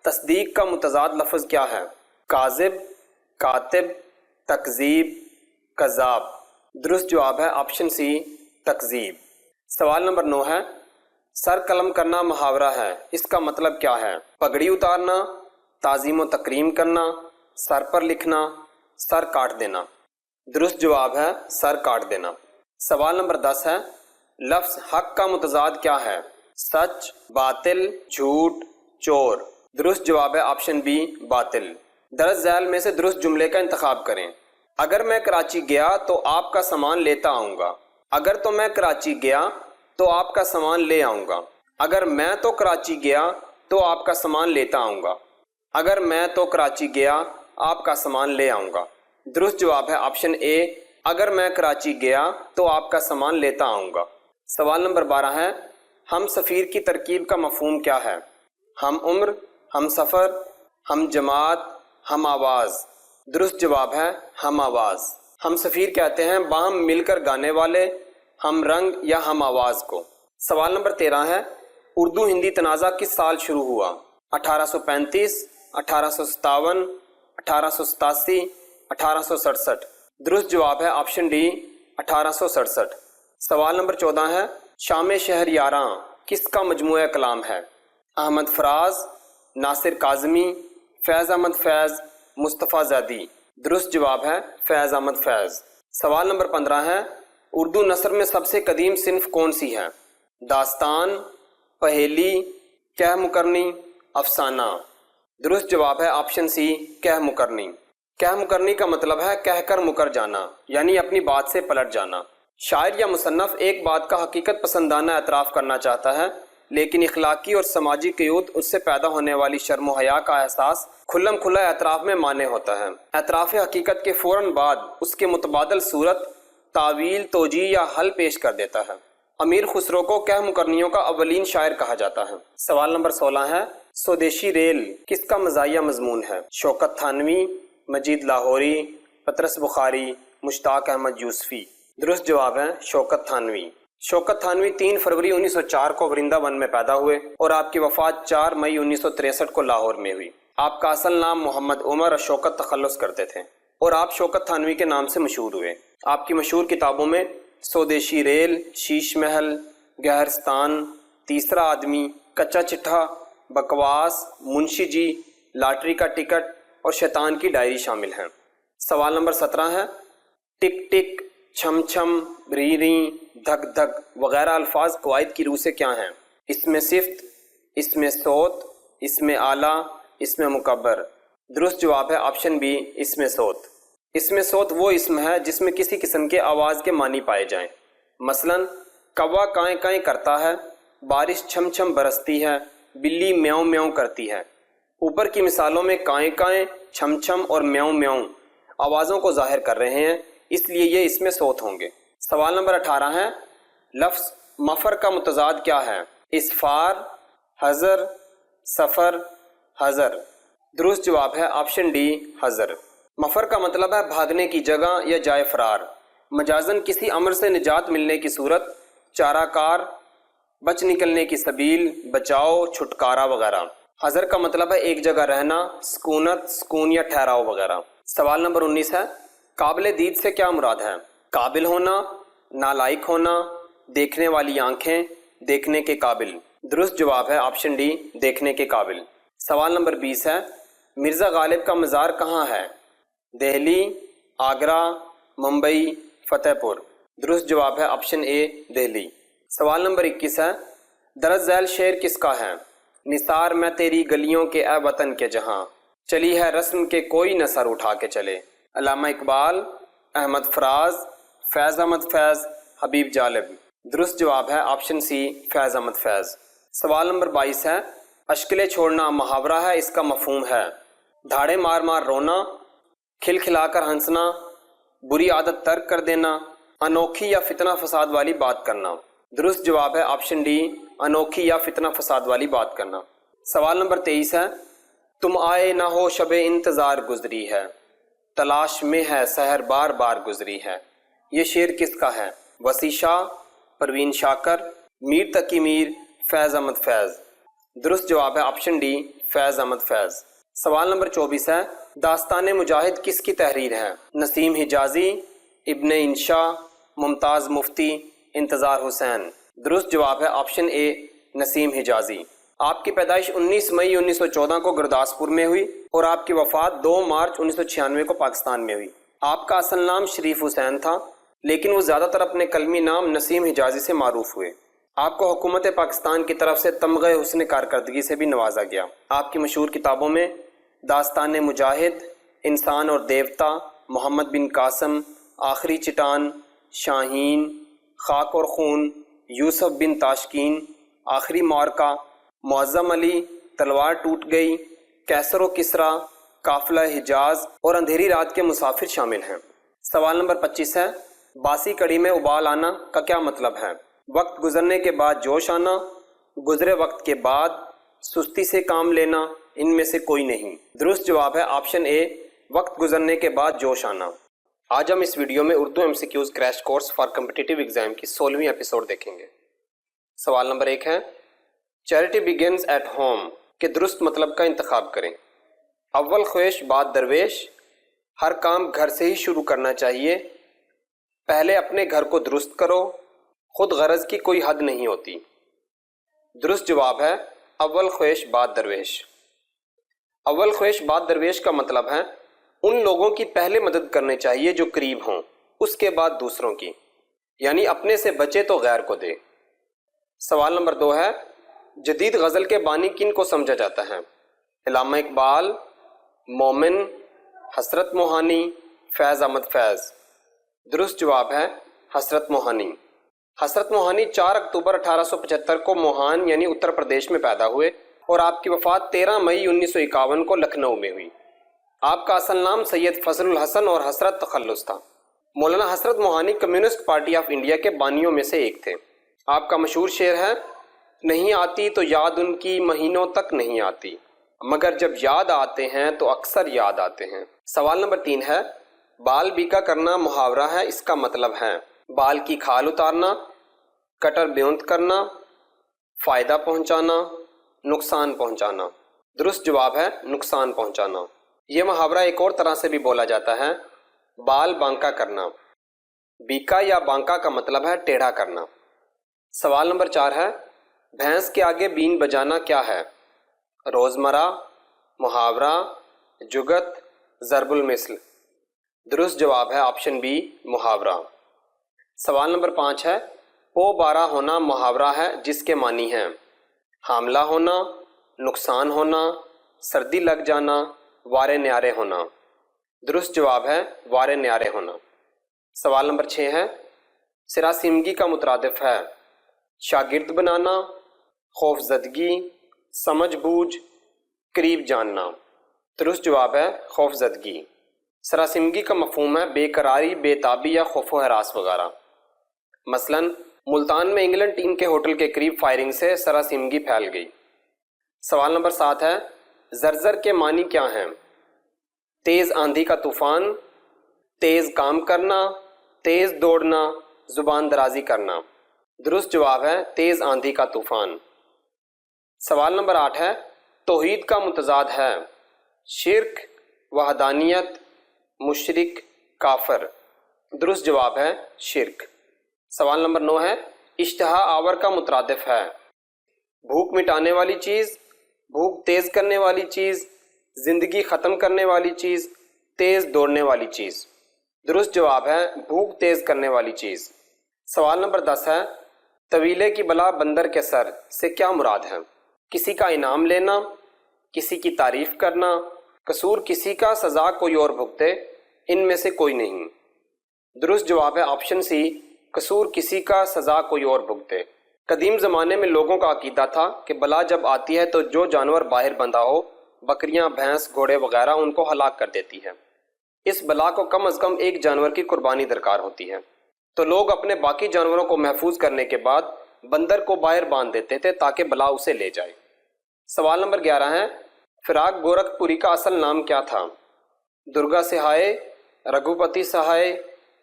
تصدیق کا متضاد لفظ کیا ہے؟ کاذب، کاتب، تکذیب، کذاب۔ درست جواب ہے آپشن سی، تکذیب۔ سوال نمبر 9 ہے، سر قلم کرنا محاورہ ہے، اس کا مطلب کیا ہے؟ پگڑی اتارنا، تعظیم و تکریم کرنا، سر پر لکھنا، سر کاٹ دینا۔ درست جواب ہے سر کاٹ دینا۔ سوال نمبر 10 ہے، لفظ حق کا متضاد کیا ہے؟ سچ، باطل، جھوٹ، چور۔ درست جواب ہے آپشن بی، باطل۔ درج ذیل میں سے درست جملے کا انتخاب کریں۔ اگر میں کراچی گیا تو آپ کا سامان لیتا آؤں گا، اگر تو میں کراچی گیا تو آپ کا سامان لے آؤں گا، اگر میں تو کراچی گیا تو آپ کا سامان لیتا آؤں گا، اگر میں تو کراچی گیا آپ کا سامان لے آؤں گا۔ درست جواب ہے آپشن اے، اگر میں کراچی گیا تو آپ کا سامان لیتا آؤں گا۔ سوال نمبر 12 ہے، ہم سفیر کی ترکیب کا مفہوم کیا ہے؟ ہم عمر، ہم سفر، ہم جماعت، ہم آواز۔ درست جواب ہے ہم آواز۔ ہم سفیر کہتے ہیں باہم مل کر گانے والے، ہم رنگ یا ہم آواز کو۔ سوال نمبر 13 ہے، اردو ہندی تنازع کس سال شروع ہوا؟ 1835، 1857، 1887، 1867۔ درست جواب ہے آپشن ڈی، 1867۔ سوال نمبر 14 ہے، شام شہر یاراں کس کا مجموعہ کلام ہے؟ احمد فراز، ناصر کاظمی، فیض احمد فیض، مصطفیٰ زادی۔ درست جواب ہے فیض احمد فیض۔ سوال نمبر 15 ہے اردو نثر میں سب سے قدیم صنف کون سی ہے؟ داستان، پہیلی، کہہ مکرنی، افسانہ۔ درست جواب ہے آپشن سی، کہہ مکرنی۔ کہہ مکرنی کا مطلب ہے کہہ کر مکر جانا، یعنی اپنی بات سے پلٹ جانا۔ شاعر یا مصنف ایک بات کا حقیقت پسندانہ اعتراف کرنا چاہتا ہے، لیکن اخلاقی اور سماجی قیود اس سے پیدا ہونے والی شرم و حیا کا احساس کھلم کھلا اعتراف میں مانے ہوتا ہے۔ اعتراف حقیقت کے فوراً بعد اس کے متبادل صورت، تعویل، توجیہ یا حل پیش کر دیتا ہے۔ امیر خسرو کو کہہ مکرنیوں کا اولین شاعر کہا جاتا ہے۔ سوال نمبر 16 ہے سودیشی ریل کس کا مزاحیہ مضمون ہے؟ شوکت تھانوی، مجید لاہوری، پطرس بخاری، مشتاق احمد یوسفی۔ درست جواب ہے شوکت تھانوی۔ شوکت تھانوی 3 فروری 1904 کو ورنداون میں پیدا ہوئے اور آپ کی وفات 4 مئی 1963 کو لاہور میں ہوئی۔ آپ کا اصل نام محمد عمر اور شوکت تخلص کرتے تھے اور آپ شوکت تھانوی کے نام سے مشہور ہوئے۔ آپ کی مشہور کتابوں میں سودیشی ریل، شیش محل، گہرستان، تیسرا آدمی، کچا چٹھا، بکواس، منشی جی، لاٹری کا ٹکٹ اور شیطان کی ڈائری شامل ہیں۔ سوال نمبر 17 ہے ٹک ٹک، چھم چھم، ری ری، دھک دھک وغیرہ الفاظ قواعد کی روح سے کیا ہیں؟ اس میں صفت، اس میں صوت، اس میں آلہ، اس میں مکبر۔ درست جواب ہے آپشن بی، اس میں صوت۔ اس میں صوت وہ اسم ہے جس میں کسی قسم کے آواز کے معنی پائے جائیں۔ مثلا کوا کائیں کائیں کرتا ہے، بارش چھم چھم برستی ہے، بلی میاؤں میاؤں کرتی ہے۔ اوپر کی مثالوں میں کائیں کائیں، چھم چھم اور میاؤں میاؤں آوازوں کو ظاہر کر رہے ہیں، اس لیے یہ اس میں صوت ہوں گے۔ سوال نمبر 18 ہے لفظ مفر کا متضاد کیا ہے؟ اسفار، حذر، سفر، حذر۔ درست جواب ہے آپشن ڈی، حذر۔ مفر کا مطلب ہے بھاگنے کی جگہ یا جائے فرار، مجازاً کسی امر سے نجات ملنے کی صورت، چارہ کار، بچ نکلنے کی سبیل، بچاؤ، چھٹکارا وغیرہ۔ حذر کا مطلب ہے ایک جگہ رہنا، سکونت، سکون یا ٹھہراؤ وغیرہ۔ سوال نمبر 19 ہے قابل دید سے کیا مراد ہے؟ قابل ہونا، نالائق ہونا، دیکھنے والی آنکھیں، دیکھنے کے قابل۔ درست جواب ہے آپشن ڈی، دیکھنے کے قابل۔ سوال نمبر 20 ہے مرزا غالب کا مزار کہاں ہے؟ دہلی، آگرہ، ممبئی، فتح پور۔ درست جواب ہے آپشن اے، دہلی۔ سوال نمبر 21 ہے درج ذیل شعر کس کا ہے؟ نثار میں تیری گلیوں کے اے وطن کے جہاں، چلی ہے رسم کے کوئی نہ سر اٹھا کے چلے۔ علامہ اقبال، احمد فراز، فیض احمد فیض، حبیب جالب۔ درست جواب ہے آپشن سی، فیض احمد فیض۔ سوال نمبر 22 ہے اشکلے چھوڑنا محاورہ ہے، اس کا مفہوم ہے؟ دھاڑے مار مار رونا، کھل کھلا کر ہنسنا، بری عادت ترک کر دینا، انوکھی یا فتنہ فساد والی بات کرنا۔ درست جواب ہے آپشن ڈی، انوکھی یا فتنہ فساد والی بات کرنا۔ سوال نمبر 23 ہے تم آئے نہ ہو شب انتظار گزری ہے، تلاش میں ہے سحر بار بار گزری ہے۔ یہ شعر کس کا ہے؟ وسیع شاہ، پروین شاکر، میر تقی میر، فیض احمد فیض۔ درست جواب ہے آپشن ڈی، فیض احمد فیض۔ سوال نمبر 24 ہے داستان مجاہد کس کی تحریر ہے؟ نسیم حجازی، ابن انشا، ممتاز مفتی، انتظار حسین۔ درست جواب ہے آپشن اے، نسیم حجازی۔ آپ کی پیدائش 19 مئی 1914 کو گرداسپور میں ہوئی اور آپ کی وفات 2 مارچ 1996 کو پاکستان میں ہوئی۔ آپ کا اصل نام شریف حسین تھا، لیکن وہ زیادہ تر اپنے قلمی نام نسیم حجازی سے معروف ہوئے۔ آپ کو حکومت پاکستان کی طرف سے تمغہ حسن کارکردگی سے بھی نوازا گیا۔ آپ کی مشہور کتابوں میں داستان مجاہد، انسان اور دیوتا، محمد بن قاسم، آخری چٹان، شاہین، خاک اور خون، یوسف بن تاشکین، آخری معرکہ، معظم علی، تلوار ٹوٹ گئی، کیسر و کسریٰ، قافلہ حجاز اور اندھیری رات کے مسافر شامل ہیں۔ سوال نمبر 25 ہے باسی کڑی میں ابال آنا کا کیا مطلب ہے؟ وقت گزرنے کے بعد جوش آنا، گزرے وقت کے بعد، سستی سے کام لینا، ان میں سے کوئی نہیں۔ درست جواب ہے آپشن اے، وقت گزرنے کے بعد جوش آنا۔ آج ہم اس ویڈیو میں Urdu MCQs crash course for competitive exam کی 16ویں ایپیسوڈ دیکھیں گے۔ سوال نمبر 1 ہے چیریٹی بگنز ایٹ ہوم کے درست مطلب کا انتخاب کریں۔ اول خواہش بعد درویش، ہر کام گھر سے ہی شروع کرنا چاہیے، پہلے اپنے گھر کو درست کرو، خود غرض کی کوئی حد نہیں ہوتی۔ درست جواب ہے اول خواہش بعد درویش۔ اول خواہش بعد درویش کا مطلب ہے ان لوگوں کی پہلے مدد کرنے چاہیے جو قریب ہوں، اس کے بعد دوسروں کی، یعنی اپنے سے بچے تو غیر کو دے۔ سوال نمبر 2 ہے، جدید غزل کے بانی کن کو سمجھا جاتا ہے؟ علامہ اقبال، مومن، حسرت موہانی، فیض احمد فیض۔ درست جواب ہے حسرت موہانی۔ حسرت موہانی 4 اکتوبر 1875 کو موہان یعنی اتر پردیش میں پیدا ہوئے اور آپ کی وفات 13 مئی 1951 کو لکھنؤ میں ہوئی۔ آپ کا اصل نام سید فضل الحسن اور حسرت تخلص تھا۔ Maulana Hasrat Mohani communist party of India کے بانیوں میں سے ایک تھے۔ آپ کا مشہور شعر ہے، نہیں آتی تو یاد ان کی مہینوں تک نہیں آتی، مگر جب یاد آتے ہیں تو اکثر یاد آتے ہیں۔ سوال نمبر 3 ہے، بال بیکا کرنا محاورہ ہے، اس کا مطلب ہے بال کی کھال اتارنا، کٹر بیونت کرنا، فائدہ پہنچانا، نقصان پہنچانا۔ درست جواب ہے نقصان پہنچانا۔ یہ محاورہ ایک اور طرح سے بھی بولا جاتا ہے، بال بانکا کرنا۔ بیکا یا بانکا کا مطلب ہے ٹیڑھا کرنا۔ سوال نمبر 4 ہے، بھینس کے آگے بین بجانا کیا ہے؟ روزمرہ، محاورہ، جگت، ضرب المثل۔ درست جواب ہے آپشن بی محاورہ۔ سوال نمبر 5 ہے، پو بارہ ہونا محاورہ ہے جس کے معنی ہیں حاملہ ہونا، نقصان ہونا، سردی لگ جانا، وارے نیارے ہونا۔ درست جواب ہے وارے نیارے ہونا۔ سوال نمبر 6 ہے، سراسیمگی کا مترادف ہے شاگرد بنانا، خوف زدگی، سمجھ بوجھ، قریب جاننا۔ درست جواب ہے خوف زدگی۔ سراسیمگی کا مفہوم ہے بے قراری، بے تابی یا خوف و ہراس وغیرہ۔ مثلا ملتان میں انگلینڈ ٹیم کے ہوٹل کے قریب فائرنگ سے سراسیمگی پھیل گئی۔ سوال نمبر 7 ہے، زرزر کے معنی کیا ہیں؟ تیز آندھی کا طوفان، تیز کام کرنا، تیز دوڑنا، زبان درازی کرنا۔ درست جواب ہے تیز آندھی کا طوفان۔ سوال نمبر 8 ہے، توحید کا متضاد ہے شرک، وحدانیت، مشرک، کافر۔ درست جواب ہے شرک۔ سوال نمبر 9 ہے، اشتہا آور کا مترادف ہے بھوک مٹانے والی چیز، بھوک تیز کرنے والی چیز، زندگی ختم کرنے والی چیز، تیز دوڑنے والی چیز۔ درست جواب ہے بھوک تیز کرنے والی چیز۔ سوال نمبر 10 ہے، طویلے کی بلا بندر کے سر سے کیا مراد ہے؟ کسی کا انعام لینا، کسی کی تعریف کرنا، قصور کسی کا سزا کوئی اور بھگتے، ان میں سے کوئی نہیں۔ درست جواب ہے آپشن سی، قصور کسی کا سزا کوئی اور بھگتے۔ قدیم زمانے میں لوگوں کا عقیدہ تھا کہ بلا جب آتی ہے تو جو جانور باہر بندھا ہو، بکریاں، بھینس، گھوڑے وغیرہ، ان کو ہلاک کر دیتی ہے۔ اس بلا کو کم از کم ایک جانور کی قربانی درکار ہوتی ہے، تو لوگ اپنے باقی جانوروں کو محفوظ کرنے کے بعد بندر کو باہر باندھ دیتے تھے تاکہ بلا اسے لے جائے۔ سوال نمبر 11 ہے، فراق گورکھ پوری کا اصل نام کیا تھا؟ درگا سہائے، رگھوپتی سہائے،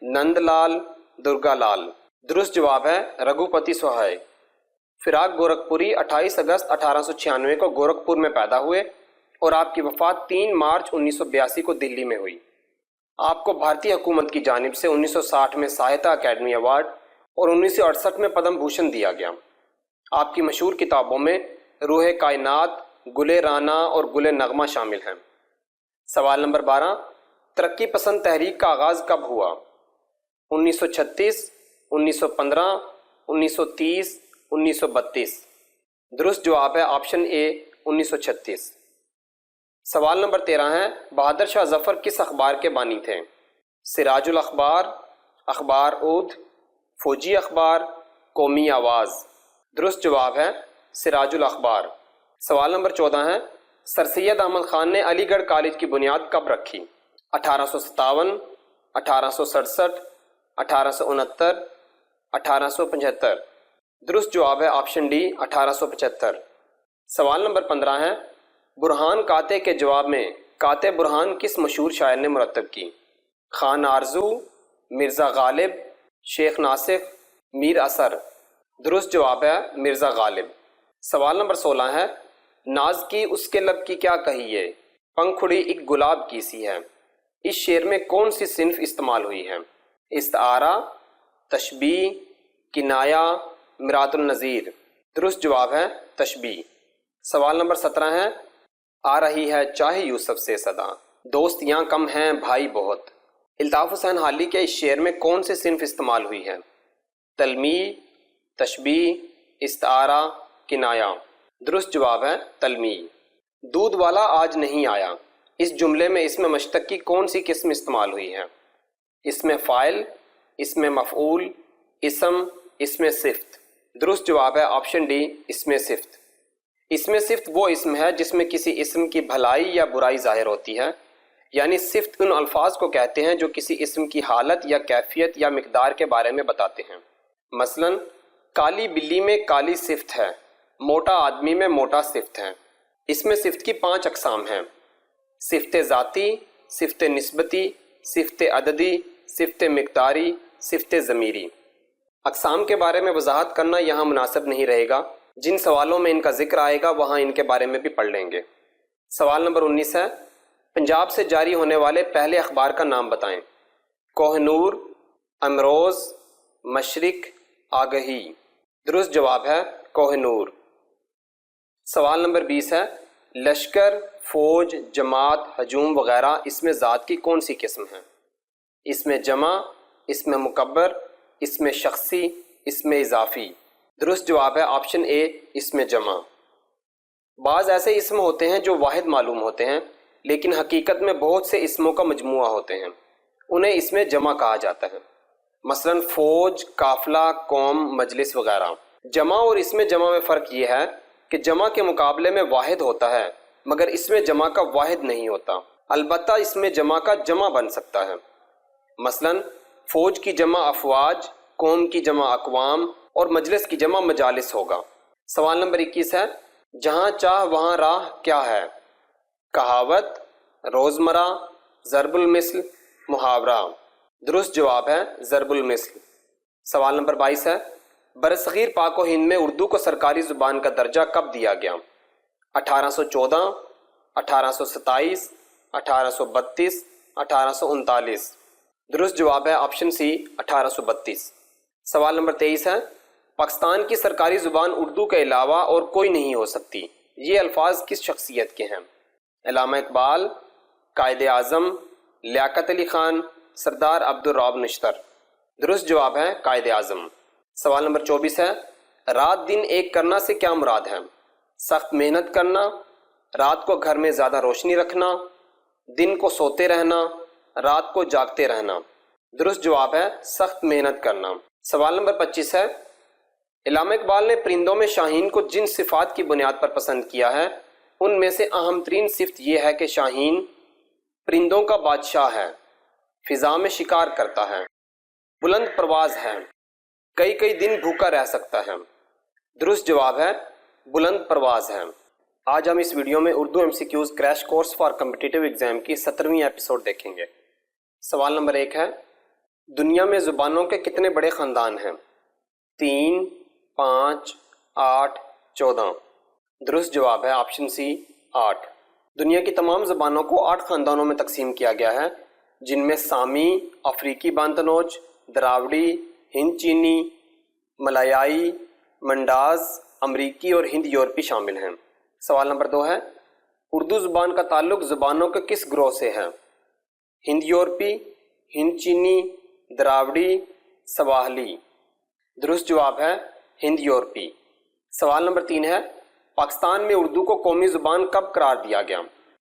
نند لال، درگا لال۔ درست جواب ہے رگھوپتی سہائے۔ فراق گورکھ پوری 28 اگست 1896 کو گورکھ پور میں پیدا ہوئے اور آپ کی وفات 3 مارچ 1982 کو دلی میں ہوئی۔ آپ کو بھارتی حکومت کی جانب سے 1960 میں ساہتیہ اکیڈمی ایوارڈ اور 1968 میں پدم بھوشن دیا گیا۔ آپ کی مشہور کتابوں میں روح کائنات، گل رانا اور گل نغمہ شامل ہیں۔ سوال نمبر 12، ترقی پسند تحریک کا آغاز کب ہوا؟ 1936، 1915، 1930، 1932۔ درست جواب ہے آپشن اے 1936۔ سوال نمبر 13 ہے، بہادر شاہ ظفر کس اخبار کے بانی تھے؟ سراج الاخبار، اخبار اودھ، فوجی اخبار، قومی آواز۔ درست جواب ہے سراج الاخبار۔ سوال نمبر 14 ہے، سر سید احمد خان نے علی گڑھ کالج کی بنیاد کب رکھی؟ 1857، 1867، 1869، 1875۔ درست جواب ہے آپشن ڈی 1875۔ سوال نمبر 15 ہے، برہان قاطع کے جواب میں قاطع برہان کس مشہور شاعر نے مرتب کی؟ خان آرزو، مرزا غالب، شیخ ناسخ، میر اثر۔ درست جواب ہے مرزا غالب۔ سوال نمبر 16 ہے، ناز کی اس کے لب کی کیا کہیے، پنکھڑی ایک گلاب کی سی ہے۔ اس شعر میں کون سی صنف استعمال ہوئی ہے؟ استعارہ، تشبیہ، کنایہ، مراد النظیر۔ درست جواب ہے تشبیہ۔ سوال نمبر 17 ہے، آ رہی ہے چاہے یوسف سے صدا، دوست یہاں کم ہیں بھائی بہت۔ الطاف حسین حالی کے اس شعر میں کون سے صنف استعمال ہوئی ہے؟ تلمیح، تشبیہ، استعارہ، کنایہ۔ درست جواب ہے تلمیح۔ دودھ والا آج نہیں آیا، اس جملے میں اسم مشتق کی کون سی قسم استعمال ہوئی ہے؟ اسم فاعل، اسم مفعول، اسم صفت۔ درست جواب ہے آپشن ڈی، اسم صفت۔ اسم صفت وہ اسم ہے جس میں کسی اسم کی بھلائی یا برائی ظاہر ہوتی ہے، یعنی صفت ان الفاظ کو کہتے ہیں جو کسی اسم کی حالت یا کیفیت یا مقدار کے بارے میں بتاتے ہیں۔ مثلا کالی بلی میں کالی صفت ہے، موٹا آدمی میں موٹا صفت ہے۔ اسم صفت کی 5 اقسام ہیں: صفت ذاتی، صفت نسبتی، صفت عددی، صفت مقداری، صفت ضمیری۔ اقسام کے بارے میں وضاحت کرنا یہاں مناسب نہیں رہے گا، جن سوالوں میں ان کا ذکر آئے گا وہاں ان کے بارے میں بھی پڑھ لیں گے۔ سوال نمبر 19 ہے، پنجاب سے جاری ہونے والے پہلے اخبار کا نام بتائیں۔ کوہ نور، امروز، مشرق، آگہی۔ درست جواب ہے کوہ نور۔ سوال نمبر 20 ہے، لشکر، فوج، جماعت، ہجوم وغیرہ اسم ذات کی کون سی قسم ہے؟ اسم جمع، اسم مکبر، اسم شخصی، اسم اضافی۔ درست جواب ہے آپشن اے، اسم جمع۔ بعض ایسے اسم ہوتے ہیں جو واحد معلوم ہوتے ہیں لیکن حقیقت میں بہت سے اسموں کا مجموعہ ہوتے ہیں، انہیں اسم جمع کہا جاتا ہے۔ مثلا فوج، قافلہ، قوم، مجلس وغیرہ۔ جمع اور اسم جمع میں فرق یہ ہے کہ جمع کے مقابلے میں واحد ہوتا ہے مگر اسم جمع کا واحد نہیں ہوتا، البتہ اسم جمع کا جمع بن سکتا ہے۔ مثلا فوج کی جمع افواج، قوم کی جمع اقوام اور مجلس کی جمع مجالس ہوگا۔ سوال نمبر 21 ہے، جہاں چاہ وہاں راہ کیا ہے؟ کہاوت، روزمرہ، ضرب المثل، محاورہ۔ درست جواب ہے ضرب المثل۔ سوال نمبر 22 ہے، برصغیر پاک و ہند میں اردو کو سرکاری زبان کا درجہ کب دیا گیا؟ 1814، 1827، 1832، 1839۔ درست جواب ہے آپشن سی، 1832۔ سوال نمبر 23 ہے، پاکستان کی سرکاری زبان اردو کے علاوہ اور کوئی نہیں ہو سکتی، یہ الفاظ کس شخصیت کے ہیں؟ علامہ اقبال، قائد اعظم، لیاقت علی خان، سردار عبدالرؤف نشتر۔ درست جواب ہے قائد اعظم۔ سوال نمبر 24 ہے، رات دن ایک کرنا سے کیا مراد ہے؟ سخت محنت کرنا، رات کو گھر میں زیادہ روشنی رکھنا، دن کو سوتے رہنا، رات کو جاگتے رہنا۔ درست جواب ہے سخت محنت کرنا۔ سوال نمبر 25 ہے، علامہ اقبال نے پرندوں میں شاہین کو جن صفات کی بنیاد پر پسند کیا ہے ان میں سے اہم ترین صفت یہ ہے کہ شاہین پرندوں کا بادشاہ ہے، فضا میں شکار کرتا ہے، بلند پرواز ہے، کئی کئی دن بھوکا رہ سکتا ہے۔ درست جواب ہے بلند پرواز ہے۔ آج ہم اس ویڈیو میں Urdu MCQs crash course for competitive exam کی 17ویں ایپیسوڈ دیکھیں گے۔ سوال نمبر 1 ہے، دنیا میں زبانوں کے کتنے بڑے خاندان ہیں؟ 3، 5، 8، 14۔ درست جواب ہے آپشن سی، 8۔ دنیا کی تمام زبانوں کو 8 خاندانوں میں تقسیم کیا گیا ہے، جن میں سامی، افریقی بانتنوج، دراوڑی، ہند چینی، ملیائی، منڈاز، امریکی اور ہند یورپی شامل ہیں۔ سوال نمبر 2 ہے، اردو زبان کا تعلق زبانوں کے کس گروہ سے ہے؟ ہند یورپی، ہند چینی، دراوڑی، سواحلی۔ درست جواب ہے ہند یورپی۔ سوال نمبر 3 ہے، پاکستان میں اردو کو قومی زبان کب قرار دیا گیا؟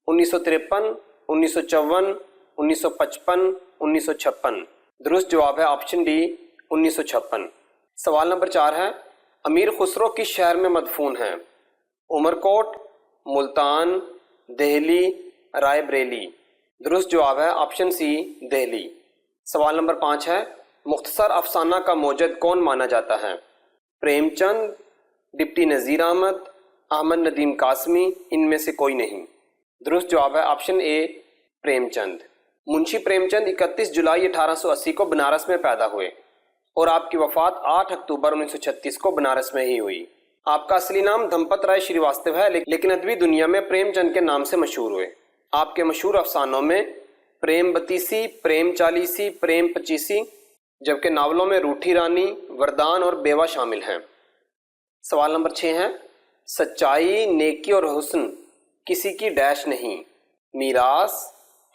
1953، 1954، 1955، 1956۔ درست جواب ہے آپشن ڈی، 1956۔ سوال نمبر 4 ہے، امیر خسرو کس شہر میں مدفون ہیں؟ عمرکوٹ، ملتان، دہلی، رائے بریلی۔ درست جواب ہے آپشن سی، دہلی۔ سوال نمبر 5 ہے، مختصر افسانہ کا موجد کون مانا جاتا ہے؟ پریم چند، ڈپٹی نذیر احمد ندیم قاسمی، ان میں سے کوئی نہیں۔ درست جواب ہے آپشن اے، پریم چند۔ منشی پریم چند 31 جولائی 1880 کو بنارس میں پیدا ہوئے اور آپ کی وفات 8 اکتوبر 1936 کو بنارس میں ہی ہوئی۔ آپ کا اصلی نام دھمپت رائے شری واستو ہے لیکن ادبی دنیا میں پریم چند کے نام سے مشہور ہوئے۔ آپ کے مشہور افسانوں میں پریم بتیسی، پریم چالیسی، پریم پچیسی، جبکہ ناولوں میں روٹھی رانی، وردان اور بیوہ شامل ہیں۔ سوال نمبر 6 ہے، سچائی، نیکی اور حسن کسی کی ڈیش نہیں، میراث،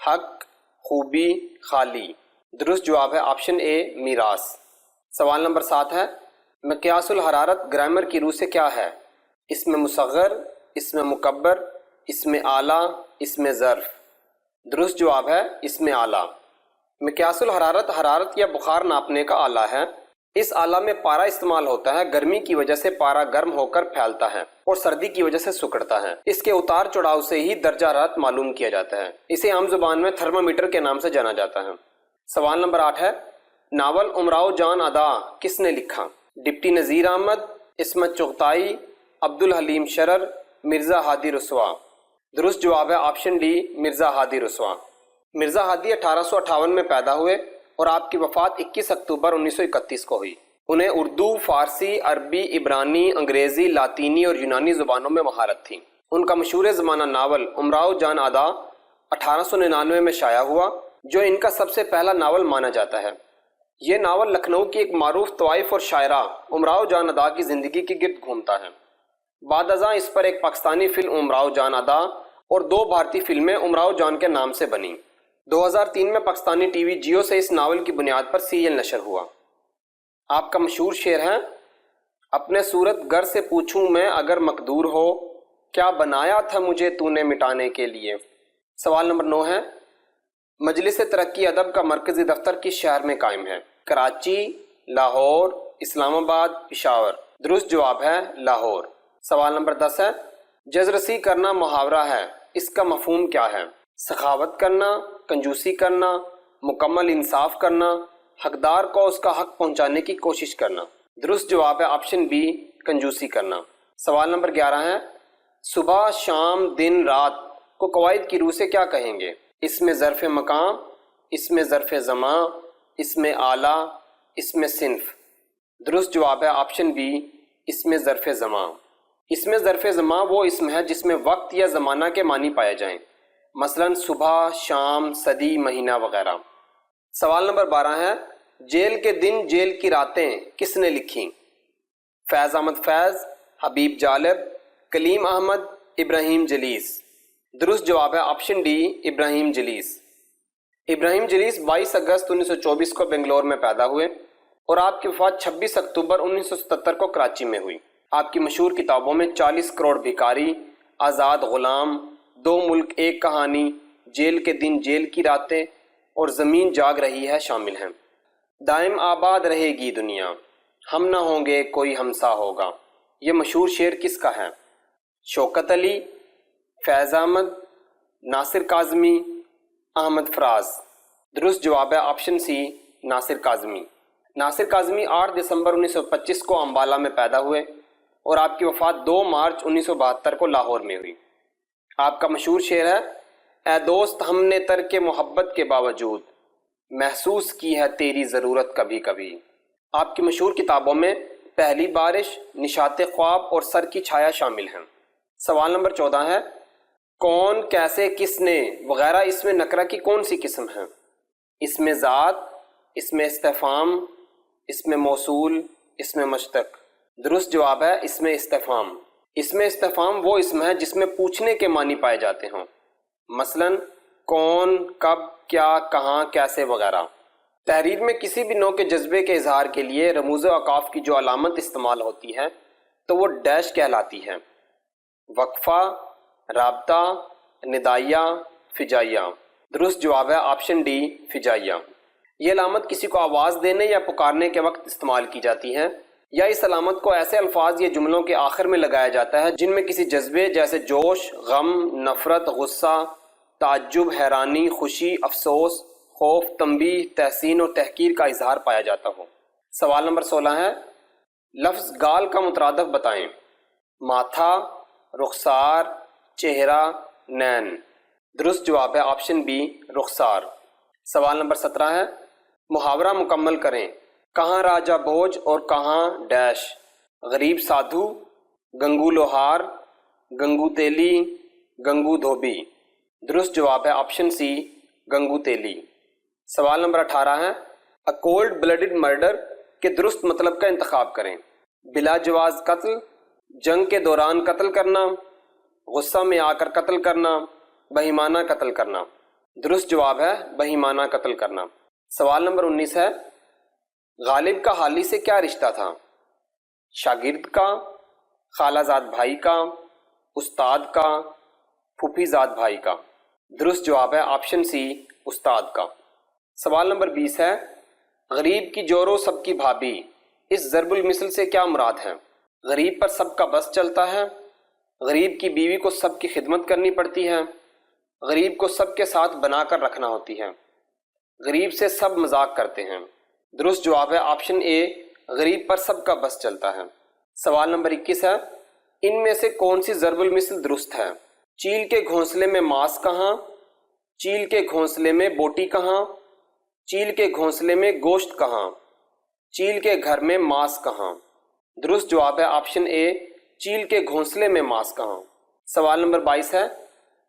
حق، خوبی، خالی۔ درست جواب ہے آپشن اے میراث۔ سوال نمبر 7 ہے، مقیاس الحرارت گرامر کی روح سے کیا ہے؟ اس میں مصغر، اس میں مکبر، اس میں اعلیٰ، اس میں ظرف۔ درست جواب ہے اس میں اعلیٰ۔ مقیاس الحرارت حرارت یا بخار ناپنے کا آلہ ہے۔ اس آلہ میں پارا استعمال ہوتا ہے۔ گرمی کی وجہ سے پارا گرم ہو کر پھیلتا ہے اور سردی کی وجہ سے سکڑتا ہے۔ اس کے اتار چڑھاؤ سے ہی درجہ حرارت معلوم کیا جاتا ہے۔ اسے عام زبان میں تھرمامیٹر کے نام سے جانا جاتا ہے۔ سوال نمبر 8 ہے، ناول امراؤ جان ادا کس نے لکھا؟ ڈپٹی نذیر احمد، عصمت چغتائی، عبدالحلیم شرر، مرزا ہادی رسوا۔ درست جواب ہے آپشن ڈی مرزا ہادی رسوا۔ مرزا ہادی 1858 میں پیدا ہوئے اور آپ کی وفات 21 اکتوبر 1931 کو ہوئی۔ انہیں اردو، فارسی، عربی، عبرانی، انگریزی، لاطینی اور یونانی زبانوں میں مہارت تھی۔ ان کا مشہور زمانہ ناول امراؤ جان ادا 1899 میں شائع ہوا، جو ان کا سب سے پہلا ناول مانا جاتا ہے۔ یہ ناول لکھنؤ کی ایک معروف طوائف اور شاعرہ امراؤ جان ادا کی زندگی کے گرد گھومتا ہے۔ بعد ازاں اس پر ایک پاکستانی فلم امراؤ جان ادا اور 2 بھارتی فلمیں امراؤ جان کے نام سے بنیں۔ 2003 میں پاکستانی ٹی وی جیو سے اس ناول کی بنیاد پر سیریل نشر ہوا۔ آپ کا مشہور شعر ہے، اپنے صورت گر سے پوچھوں میں اگر مقدور ہو، کیا بنایا تھا مجھے تو نے مٹانے کے لیے۔ سوال نمبر 9 ہے، مجلس ترقی ادب کا مرکزی دفتر کس شہر میں قائم ہے؟ کراچی، لاہور، اسلام آباد، پشاور۔ درست جواب ہے لاہور۔ سوال نمبر 10 ہے، جزرسی کرنا محاورہ ہے، اس کا مفہوم کیا ہے؟ سخاوت کرنا، کنجوسی کرنا، مکمل انصاف کرنا، حقدار کو اس کا حق پہنچانے کی کوشش کرنا۔ درست جواب ہے آپشن بی کنجوسی کرنا۔ سوال نمبر 11 ہے، صبح، شام، دن، رات کو قواعد کی روح سے کیا کہیں گے؟ اس میں ظرف مقام، اس میں ظرف زمان، اس میں آلہ، اس میں صنف۔ درست جواب ہے آپشن بی اس میں ظرف زمان۔ اس میں ظرف زمان وہ اسم ہے جس میں وقت یا زمانہ کے معنی پائے جائیں، مثلا صبح، شام، صدی، مہینہ وغیرہ۔ سوال نمبر 12 ہے، جیل کے دن جیل کی راتیں کس نے لکھی؟ فیض احمد فیض، حبیب جالب، کلیم احمد، ابراہیم جلیس۔ درست جواب ہے آپشن ڈی ابراہیم جلیس۔ ابراہیم جلیس 22 اگست 1924 کو بنگلور میں پیدا ہوئے اور آپ کی وفات 26 اکتوبر 1977 کو کراچی میں ہوئی۔ آپ کی مشہور کتابوں میں 40 کروڑ بھکاری، آزاد غلام، 2 ملک ایک کہانی، جیل کے دن جیل کی راتیں اور زمین جاگ رہی ہے شامل ہیں۔ دائم آباد رہے گی دنیا، ہم نہ ہوں گے کوئی ہمسا ہوگا، یہ مشہور شعر کس کا ہے؟ شوکت علی، فیض احمد، ناصر کاظمی، احمد فراز۔ درست جواب ہے آپشن سی ناصر کاظمی۔ ناصر کاظمی 8 دسمبر 1925 کو امبالہ میں پیدا ہوئے اور آپ کی وفات 2 مارچ 1972 کو لاہور میں ہوئی۔ آپ کا مشہور شعر ہے، اے دوست ہم نے ترک محبت کے باوجود محسوس کی ہے تیری ضرورت کبھی کبھی۔ آپ کی مشہور کتابوں میں پہلی بارش، نشاط خواب اور سر کی چھایا شامل ہیں۔ سوال نمبر 14 ہے، کون، کیسے، کس نے وغیرہ اس میں نکرہ کی کون سی قسم ہے؟ اس میں ذات، اس میں استفہام، اس میں موصول، اس میں مشتق۔ درست جواب ہے اس میں استفہام۔ اس میں استفہام وہ اسم ہے جس میں پوچھنے کے معنی پائے جاتے ہوں، مثلا کون، کب، کیا، کہاں، کیسے وغیرہ۔ تحریر میں کسی بھی نوع کے جذبے کے اظہار کے لیے رموز و اوقاف کی جو علامت استعمال ہوتی ہے تو وہ ڈیش کہلاتی ہے، وقفہ، رابطہ، ندائیہ، فجائیہ۔ درست جواب ہے آپشن ڈی فجائیہ۔ یہ علامت کسی کو آواز دینے یا پکارنے کے وقت استعمال کی جاتی ہے، یا اس علامت کو ایسے الفاظ یا جملوں کے آخر میں لگایا جاتا ہے جن میں کسی جذبے جیسے جوش، غم، نفرت، غصہ، تعجب، حیرانی، خوشی، افسوس، خوف، تنبیہ، تحسین اور تحقیر کا اظہار پایا جاتا ہو۔ سوال نمبر 16 ہے، لفظ گال کا مترادف بتائیں۔ ماتھا، رخسار، چہرہ، نین۔ درست جواب ہے آپشن بی رخسار۔ سوال نمبر 17 ہے، محاورہ مکمل کریں۔ کہاں راجہ بھوج اور کہاں ڈیش؟ غریب سادھو، گنگو لوہار، گنگو تیلی، گنگو دھوبی۔ درست جواب ہے آپشن سی گنگو تیلی۔ سوال نمبر 18 ہے، اے کولڈ بلڈڈ مرڈر کے درست مطلب کا انتخاب کریں۔ بلا جواز قتل، جنگ کے دوران قتل کرنا، غصہ میں آ کر قتل کرنا، بہیمانہ قتل کرنا۔ درست جواب ہے بہیمانہ قتل کرنا۔ سوال نمبر 19 ہے، غالب کا حالی سے کیا رشتہ تھا؟ شاگرد کا، خالہ زاد بھائی کا، استاد کا، پھوپھی زاد بھائی کا۔ درست جواب ہے آپشن سی، استاد کا۔ سوال نمبر 20 ہے، غریب کی جورو سب کی بھابھی، اس ضرب المثل سے کیا مراد ہے؟ غریب پر سب کا بس چلتا ہے، غریب کی بیوی کو سب کی خدمت کرنی پڑتی ہے، غریب کو سب کے ساتھ بنا کر رکھنا ہوتی ہے، غریب سے سب مذاق کرتے ہیں۔ درست جواب ہے آپشن اے، غریب پر سب کا بس چلتا ہے۔ سوال نمبر 21 ہے، ان میں سے کون سی ضرب المثل درست ہے؟ چیل کے گھونسلے میں ماس کہاں، چیل کے گھونسلے میں بوٹی کہاں، چیل کے گھونسلے میں گوشت کہاں، چیل کے گھر میں ماس کہاں؟ درست جواب ہے آپشن اے، چیل کے گھونسلے میں ماس کہاں۔ سوال نمبر 22 ہے،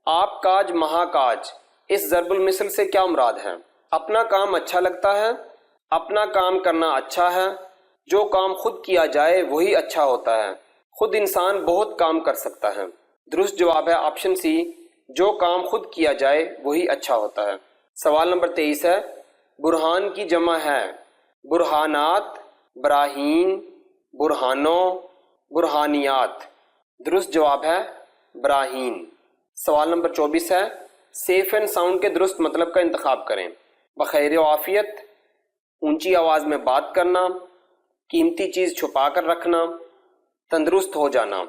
آپ کاج مہا کاج، اس ضرب المثل سے کیا مراد ہے؟ اپنا کام اچھا لگتا ہے، اپنا کام کرنا اچھا ہے، جو کام خود کیا جائے وہی اچھا ہوتا ہے، خود انسان بہت کام کر سکتا ہے۔ درست جواب ہے آپشن سی، جو کام خود کیا جائے وہی اچھا ہوتا ہے۔ سوال نمبر 23 ہے، برہان کی جمع ہے برہانات، براہین، برہانوں، برہانیات۔ درست جواب ہے براہین۔ سوال نمبر 24 ہے، سیف اینڈ ساؤنڈ کے درست مطلب کا انتخاب کریں۔ بخیر و عافیت، اونچی آواز میں بات کرنا، قیمتی چیز چھپا کر رکھنا، تندرست ہو جانا۔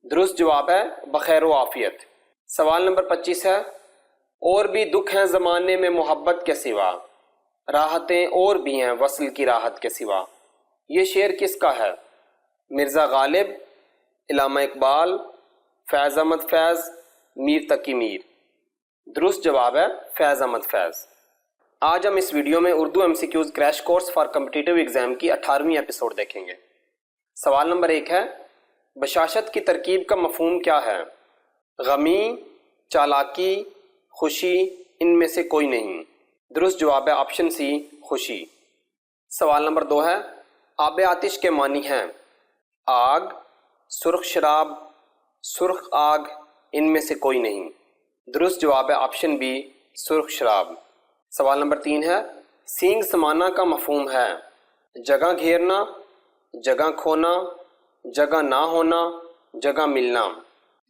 درست جواب ہے بخیر و عافیت۔ سوال نمبر 25 ہے، اور بھی دکھ ہیں زمانے میں محبت کے سوا، راحتیں اور بھی ہیں وصل کی راحت کے سوا۔ یہ شعر کس کا ہے؟ مرزا غالب، علامہ اقبال، فیض احمد فیض، میر تقی میر۔ درست جواب ہے فیض احمد فیض۔ آج ہم اس ویڈیو میں Urdu MCQs crash course for competitive exam کی 18ویں ایپیسوڈ دیکھیں گے۔ سوال نمبر 1 ہے، بشاشت کی ترکیب کا مفہوم کیا ہے؟ غمی، چالاکی، خوشی، ان میں سے کوئی نہیں۔ درست جواب ہے آپشن سی، خوشی۔ سوال نمبر 2 ہے، آب آتش کے معنی ہیں آگ، سرخ شراب، سرخ آگ، ان میں سے کوئی نہیں۔ درست جواب ہے آپشن بی، سرخ شراب۔ سوال نمبر 3 ہے، سینگ سمانا کا مفہوم ہے جگہ گھیرنا، جگہ کھونا، جگہ نہ ہونا، جگہ ملنا۔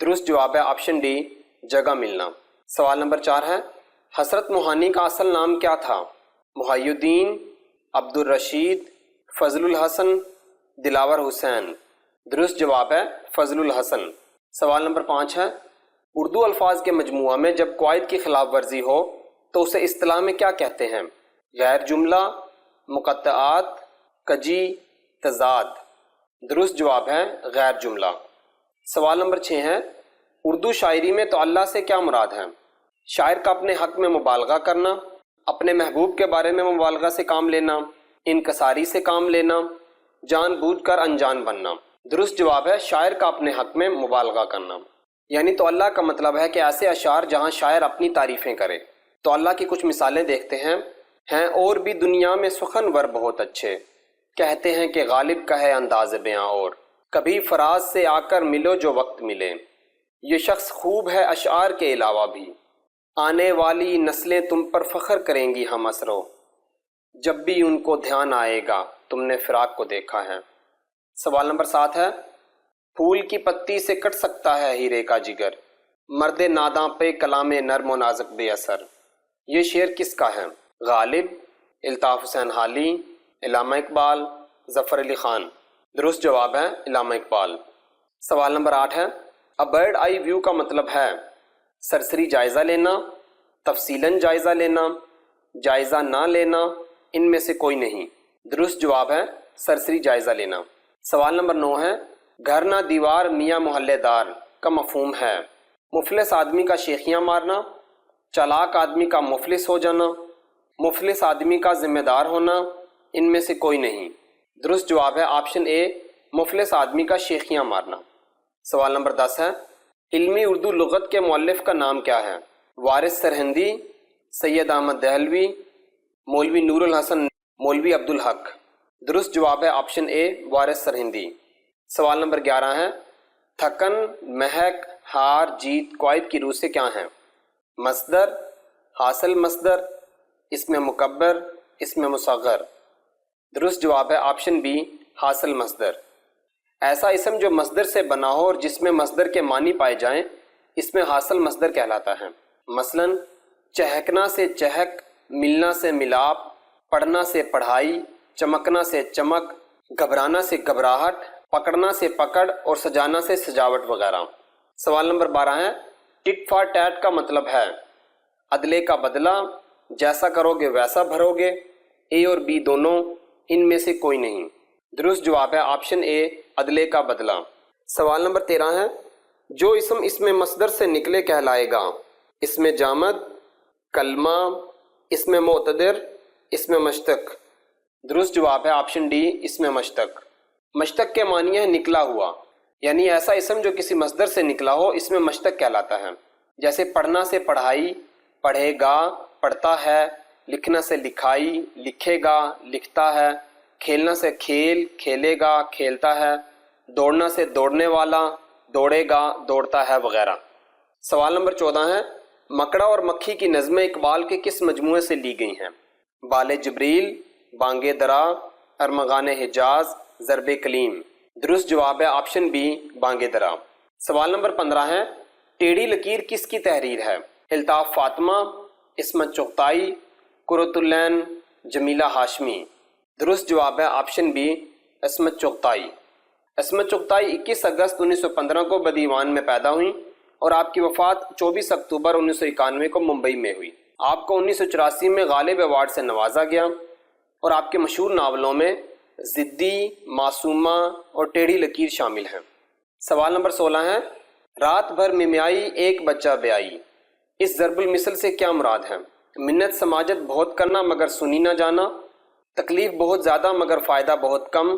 درست جواب ہے آپشن ڈی، جگہ ملنا۔ سوال نمبر 4 ہے، حضرت موہانی کا اصل نام کیا تھا؟ محی الدین، عبد الرشید، فضل الحسن، دلاور حسین۔ درست جواب ہے فضل الحسن۔ سوال نمبر 5 ہے، اردو الفاظ کے مجموعہ میں جب قواعد کی خلاف ورزی ہو تو اسے اصطلاح میں کیا کہتے ہیں؟ غیر جملہ، مقطعات، کجی، تضاد۔ درست جواب ہے غیر جملہ۔ سوال نمبر 6 ہے، اردو شاعری میں تو اللہ سے کیا مراد ہے؟ شاعر کا اپنے حق میں مبالغہ کرنا، اپنے محبوب کے بارے میں مبالغہ سے کام لینا، انکساری سے کام لینا، جان بوجھ کر انجان بننا۔ درست جواب ہے شاعر کا اپنے حق میں مبالغہ کرنا۔ یعنی تو اللہ کا مطلب ہے کہ ایسے اشعار جہاں شاعر اپنی تعریفیں کرے۔ تو اللہ کی کچھ مثالیں دیکھتے ہیں اور بھی دنیا میں سخن ور بہت اچھے، کہتے ہیں کہ غالب کا ہے انداز بیاں اور، کبھی فراز سے آ کر ملو جو وقت ملے، یہ شخص خوب ہے اشعار کے علاوہ بھی، آنے والی نسلیں تم پر فخر کریں گی ہم اسرو، جب بھی ان کو دھیان آئے گا تم نے فراق کو دیکھا ہے۔ سوال نمبر 7 ہے، پھول کی پتی سے کٹ سکتا ہے ہیرے کا جگر، مرد ناداں پہ کلام نرم و نازک بے اثر۔ یہ شعر کس کا ہے؟ غالب، الطاف حسین حالی، علامہ اقبال، ظفر علی خان۔ درست جواب ہے علامہ اقبال۔ سوال نمبر 8 ہے، A bird eye view کا مطلب ہے سرسری جائزہ لینا، تفصیلاً جائزہ لینا، جائزہ نہ لینا، ان میں سے کوئی نہیں۔ درست جواب ہے سرسری جائزہ لینا۔ سوال نمبر 9 ہے، گھر نہ دیوار میاں محلے دار کا مفہوم ہے مفلس آدمی کا شیخیاں مارنا، چالاک آدمی کا مفلس ہو جانا، مفلس آدمی کا ذمہ دار ہونا، ان میں سے کوئی نہیں۔ درست جواب ہے آپشن اے، مفلس آدمی کا شیخیاں مارنا۔ سوال نمبر 10 ہے، علمی اردو لغت کے مؤلف کا نام کیا ہے؟ وارث سرہندی، سید احمد دہلوی، مولوی نور الحسن، مولوی عبدالحق۔ درست جواب ہے آپشن اے، وارث سرہندی۔ سوال نمبر 11 ہے، تھکن، مہک، ہار جیت قائد کی روح سے کیا ہیں؟ مصدر، حاصل مصدر، اسم مکبر، اسم مصغر۔ درست جواب ہے آپشن بی حاصل مصدر۔ ایسا اسم جو مصدر سے بنا ہو اور جس میں مصدر کے معنی پائے جائیں اس میں حاصل مصدر کہلاتا ہے۔ مثلا چہکنا سے چہک، ملنا سے ملاپ، پڑھنا سے پڑھائی، چمکنا سے چمک، گھبرانا سے گھبراہٹ، پکڑنا سے پکڑ اور سجانا سے سجاوٹ وغیرہ۔ سوال نمبر 12 ہے ٹٹ فار ٹیٹ کا مطلب ہے عدلے کا بدلہ، جیسا کرو گے ویسا بھرو گے، اے اور بی دونوں، ان میں سے کوئی نہیں۔ درست جواب ہے آپشن اے عدلے کا بدلہ۔ سوال نمبر 13 ہے جو اسم مصدر سے نکلے کہلائے گا؟ اسم جامد، کلمہ، اسم معتدر، اسم مشتق۔ درست جواب ہے آپشن ڈی اسم مشتق۔ مشتق کے معنی ہے نکلا ہوا، یعنی ایسا اسم جو کسی مصدر سے نکلا ہو اسم مشتق کہلاتا ہے۔ جیسے پڑھنا سے پڑھائی، پڑھے گا، پڑھتا ہے، لکھنا سے لکھائی، لکھے گا، لکھتا ہے، کھیلنا سے کھیل، کھیلے گا، کھیلتا ہے، دوڑنا سے دوڑنے والا، دوڑے گا، دوڑتا ہے وغیرہ۔ سوال نمبر 14 ہے مکڑا اور مکھی کی نظمیں اقبال کے کس مجموعے سے لی گئی ہیں؟ بال جبریل، بانگ درا، ارمغان حجاز، ضرب کلیم۔ درست جواب ہے آپشن بی بانگ درا۔ سوال نمبر 15 ہے ٹیڑھی لکیر کس کی تحریر ہے؟ الطاف فاطمہ، عصمت چغتائی، قرۃ العین، جمیلہ ہاشمی۔ درست جواب ہے آپشن بی عصمت چغتائی۔ عصمت چغتائی 21 اگست 1915 کو بدیوان میں پیدا ہوئیں اور آپ کی وفات 24 اکتوبر 1991 کو ممبئی میں ہوئی۔ آپ کو 1984 میں غالب ایوارڈ سے نوازا گیا اور آپ کے مشہور ناولوں میں ضدی، معصومہ اور ٹیڑھی لکیر شامل ہیں۔ سوال نمبر 16 ہے رات بھر ممیائی ایک بچہ بیائی، اس ضرب المثل سے کیا مراد ہے؟ منت سماجت بہت کرنا مگر سنی نہ جانا، تکلیف بہت زیادہ مگر فائدہ بہت کم،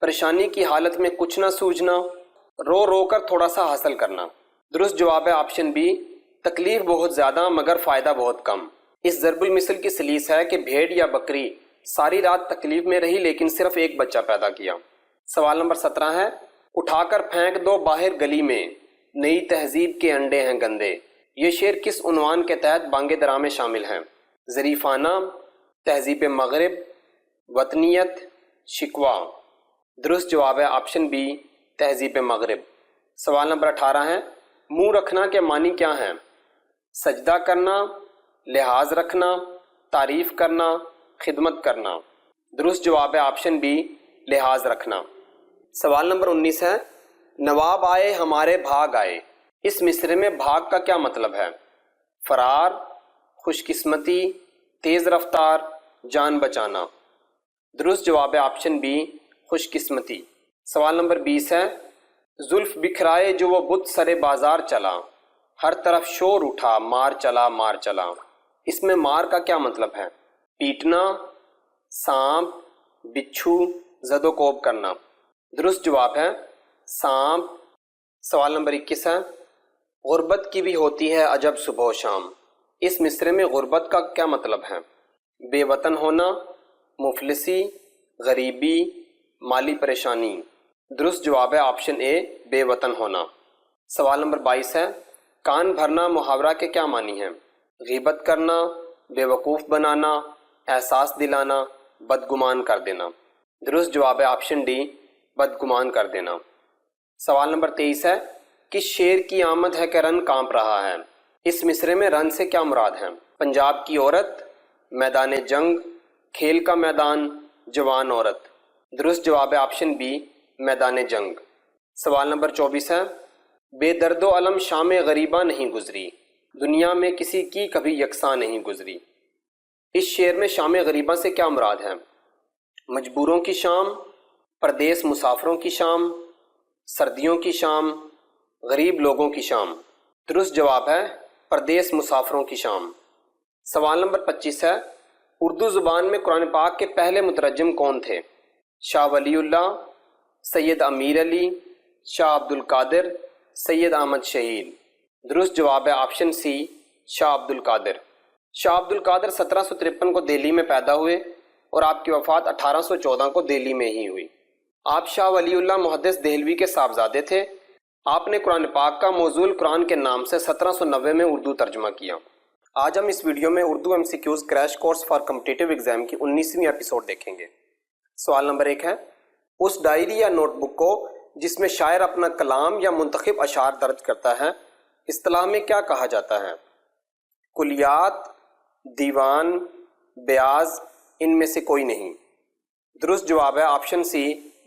پریشانی کی حالت میں کچھ نہ سوجھنا، رو رو کر تھوڑا سا حاصل کرنا۔ درست جواب ہے آپشن بی تکلیف بہت زیادہ مگر فائدہ بہت کم۔ اس ضرب المثل کی سلیس ہے کہ بھیڑ یا بکری ساری رات تکلیف میں رہی لیکن صرف ایک بچہ پیدا کیا۔ سوال نمبر 17 ہے اٹھا کر پھینک دو باہر گلی میں، نئی تہذیب کے انڈے ہیں گندے، یہ شعر کس عنوان کے تحت بانگ درا میں شامل ہیں؟ ظریفانہ، تہذیب مغرب، وطنیت، شکوہ۔ درست جواب ہے آپشن بی تہذیب مغرب۔ سوال نمبر 18 ہے منہ رکھنا کے معنی کیا ہیں؟ سجدہ کرنا، لحاظ رکھنا، تعریف کرنا، خدمت کرنا۔ درست جواب ہے آپشن بی لحاظ رکھنا۔ سوال نمبر 19 ہے نواب آئے ہمارے بھاگ آئے، اس مصرعے میں بھاگ کا کیا مطلب ہے؟ فرار، خوش قسمتی، تیز رفتار، جان بچانا۔ درست جواب ہے آپشن بی خوش قسمتی۔ سوال نمبر 20 ہے زلف بکھرائے جو وہ بت سرے بازار چلا، ہر طرف شور اٹھا مار چلا مار چلا، اس میں مار کا کیا مطلب ہے؟ پیٹنا، سانپ، بچھو، زد و کوب کرنا۔ درست جواب ہے سانپ۔ سوال نمبر 21 ہے غربت کی بھی ہوتی ہے عجب صبح و شام، اس مصرعے میں غربت کا کیا مطلب ہے؟ بے وطن ہونا، مفلسی، غریبی، مالی پریشانی۔ درست جواب ہے آپشن اے بے وطن ہونا۔ سوال نمبر 22 ہے کان بھرنا محاورہ کے کیا معنی ہیں؟ غیبت کرنا، بے وقوف بنانا، احساس دلانا، بدگمان کر دینا۔ درست جواب ہے آپشن ڈی بدگمان کر دینا۔ سوال نمبر 23 ہے کس شیر کی آمد ہے کہ رن کانپ رہا ہے؟ اس مصرعے میں رن سے کیا مراد ہے؟ پنجاب کی عورت، میدان جنگ، کھیل کا میدان، جوان عورت۔ درست جواب ہے آپشن بی میدان جنگ۔ سوال نمبر 24 ہے بے درد و علم شام غریباں نہیں گزری، دنیا میں کسی کی کبھی یکساں نہیں گزری، اس شعر میں شام غریباں سے کیا مراد ہے؟ مجبوروں کی شام، پردیس مسافروں کی شام، سردیوں کی شام، غریب لوگوں کی شام۔ درست جواب ہے پردیس مسافروں کی شام۔ سوال نمبر 25 ہے اردو زبان میں قرآن پاک کے پہلے مترجم کون تھے؟ شاہ ولی اللہ، سید امیر علی، شاہ عبد القادر، سید احمد شہید۔ درست جواب ہے آپشن سی شاہ عبد القادر۔ شاہ عبد القادر 1753 کو دہلی میں پیدا ہوئے اور آپ کی وفات 1814 کو دہلی میں ہی ہوئی۔ آپ شاہ ولی اللہ محدث دہلوی کے صاحبزادے تھے۔ آپ نے قرآن پاک کا موضوع القرآن کے نام سے 1790 میں اردو ترجمہ کیا۔ آج ہم اس ویڈیو میں Urdu MCQs crash course for competitive exam کی 19ویں ایپیسوڈ دیکھیں گے۔ سوال نمبر 1 ہے، اس ڈائری یا نوٹ بک کو جس میں شاعر اپنا کلام یا منتخب اشعار درج کرتا ہے اصطلاح میں کیا کہا جاتا ہے؟ کلیات، دیوان، بیاض، ان میں سے کوئی نہیں۔ درست جواب ہے آپشن سی،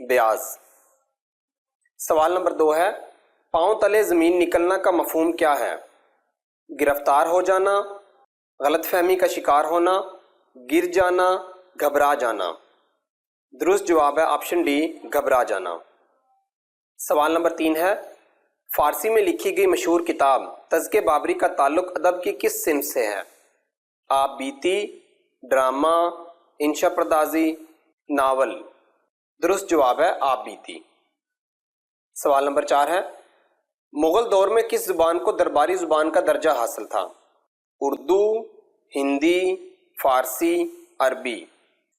بیاض۔ سوال نمبر 2 ہے، پاؤں تلے زمین نکلنا کا مفہوم کیا ہے؟ گرفتار ہو جانا، غلط فہمی کا شکار ہونا، گر جانا، گھبرا جانا۔ درست جواب ہے آپشن ڈی، گھبرا جانا۔ سوال نمبر 3 ہے، فارسی میں لکھی گئی مشہور کتاب تذکرہ بابری کا تعلق ادب کی کس صنف سے ہے؟ آپ بیتی، ڈرامہ، انشا پردازی، ناول۔ درست جواب ہے آپ بیتی۔ سوال نمبر 4 ہے، مغل دور میں کس زبان کو درباری زبان کا درجہ حاصل تھا؟ اردو، ہندی، فارسی، عربی۔